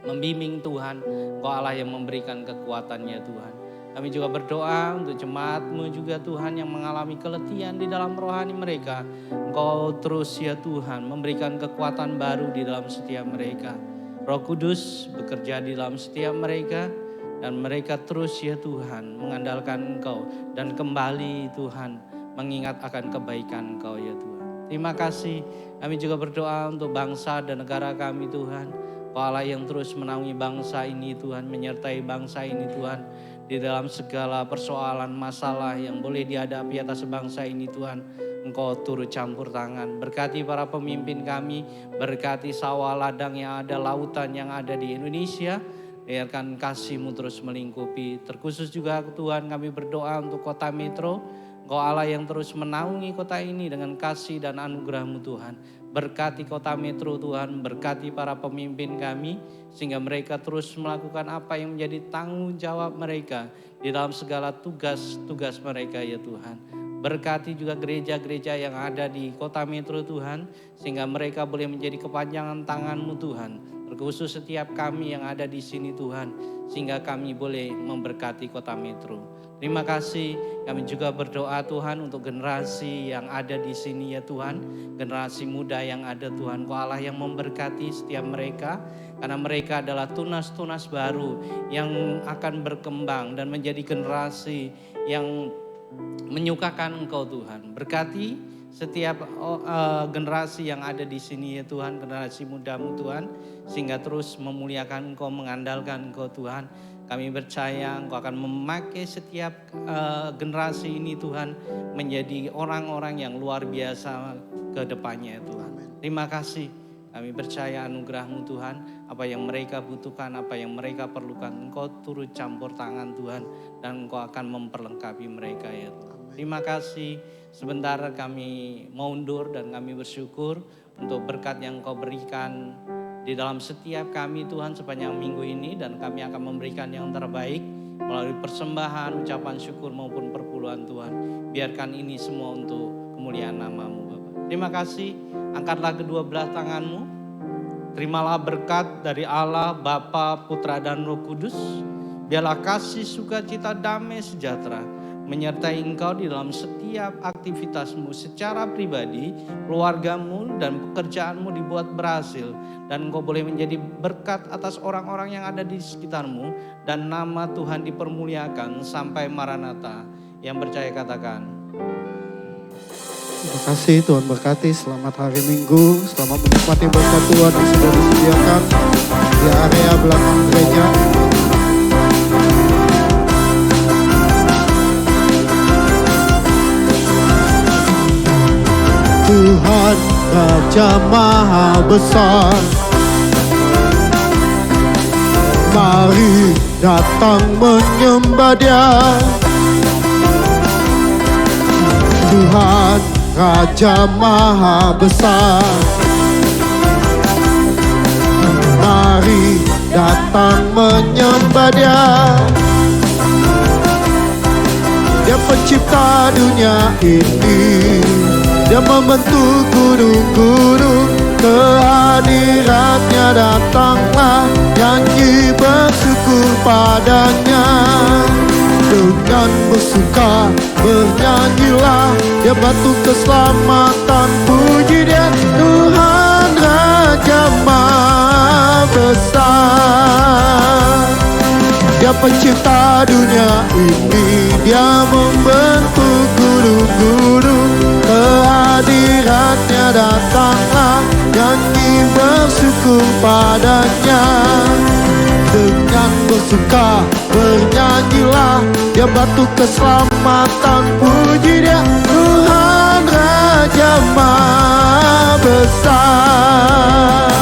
membimbing Tuhan. Engkau Allah yang memberikan kekuatannya Tuhan. Kami juga berdoa untuk jemaat-Mu juga Tuhan yang mengalami keletihan di dalam rohani mereka. Engkau terus ya Tuhan memberikan kekuatan baru di dalam setiap mereka. Roh Kudus bekerja di dalam setiap mereka. Dan mereka terus ya Tuhan mengandalkan Engkau. Dan kembali Tuhan mengingat akan kebaikan Engkau ya Tuhan. Terima kasih. Kami juga berdoa untuk bangsa dan negara kami Tuhan. Engkau Allah yang terus menaungi bangsa ini Tuhan. Menyertai bangsa ini Tuhan. Di dalam segala persoalan masalah yang boleh dihadapi atas bangsa ini Tuhan, Engkau turut campur tangan. Berkati para pemimpin kami, berkati sawah ladang yang ada, lautan yang ada di Indonesia. Biarkan kasih-Mu terus melingkupi. Terkhusus juga Tuhan kami berdoa untuk kota Metro. Engkau Allah yang terus menaungi kota ini dengan kasih dan anugerah-Mu Tuhan. Berkati kota Metro Tuhan, berkati para pemimpin kami. Sehingga mereka terus melakukan apa yang menjadi tanggung jawab mereka di dalam segala tugas-tugas mereka ya Tuhan. Berkati juga gereja-gereja yang ada di kota Metro Tuhan. Sehingga mereka boleh menjadi kepanjangan tangan-Mu Tuhan. Terkhusus setiap kami yang ada di sini Tuhan. Sehingga kami boleh memberkati kota Metro. Terima kasih, kami juga berdoa Tuhan untuk generasi yang ada di sini ya Tuhan. Generasi muda yang ada Tuhan, Kau Allah yang memberkati setiap mereka. Karena mereka adalah tunas-tunas baru yang akan berkembang dan menjadi generasi yang menyukakan Engkau Tuhan. Berkati setiap generasi yang ada di sini ya Tuhan, generasi muda-Mu Tuhan. Sehingga terus memuliakan Engkau, mengandalkan Engkau Tuhan. Kami percaya Engkau akan memakai setiap generasi ini Tuhan menjadi orang-orang yang luar biasa ke depannya Tuhan. Terima kasih. Kami percaya anugerah-Mu Tuhan, apa yang mereka butuhkan, apa yang mereka perlukan, Engkau turut campur tangan Tuhan dan Engkau akan memperlengkapi mereka ya Tuhan. Terima kasih. Sebentar kami mau undur dan kami bersyukur untuk berkat yang Engkau berikan di dalam setiap kami Tuhan sepanjang minggu ini, dan kami akan memberikan yang terbaik melalui persembahan, ucapan syukur maupun perpuluhan Tuhan. Biarkan ini semua untuk kemuliaan nama-Mu Bapa. Terima kasih. Angkatlah kedua belah tangan-Mu. Terimalah berkat dari Allah Bapa, Putra dan Roh Kudus. Biarlah kasih, sukacita, damai, sejahtera menyertai engkau di dalam setiap aktivitasmu secara pribadi, keluargamu dan pekerjaanmu dibuat berhasil. Dan engkau boleh menjadi berkat atas orang-orang yang ada di sekitarmu. Dan nama Tuhan dipermuliakan sampai Maranatha. Yang percaya katakan. Terima kasih, Tuhan berkati. Selamat hari Minggu. Selamat menikmati berkat Tuhan yang sudah disediakan di area belakang gereja. Tuhan Raja Maha Besar, mari datang menyembah Dia. Tuhan Raja Maha Besar. Mari datang menyembah Dia. Dia pencipta dunia ini. Dia membentuk gunung-gunung. Kehadiratnya datanglah, nyanyi bersyukur padanya. Dengan bersuka bernyanyilah, Dia batu keselamatan. Puji Dia Tuhan Raja Maha Besar. Dia pencipta dunia ini. Dia membentuk gunung-gunung. Kehadiratnya datanglah, nyanyi bersyukur padanya. Dengan bersuka bernyanyilah, Dia batu keselamatan. Puji Dia Tuhan Raja Maha Besar.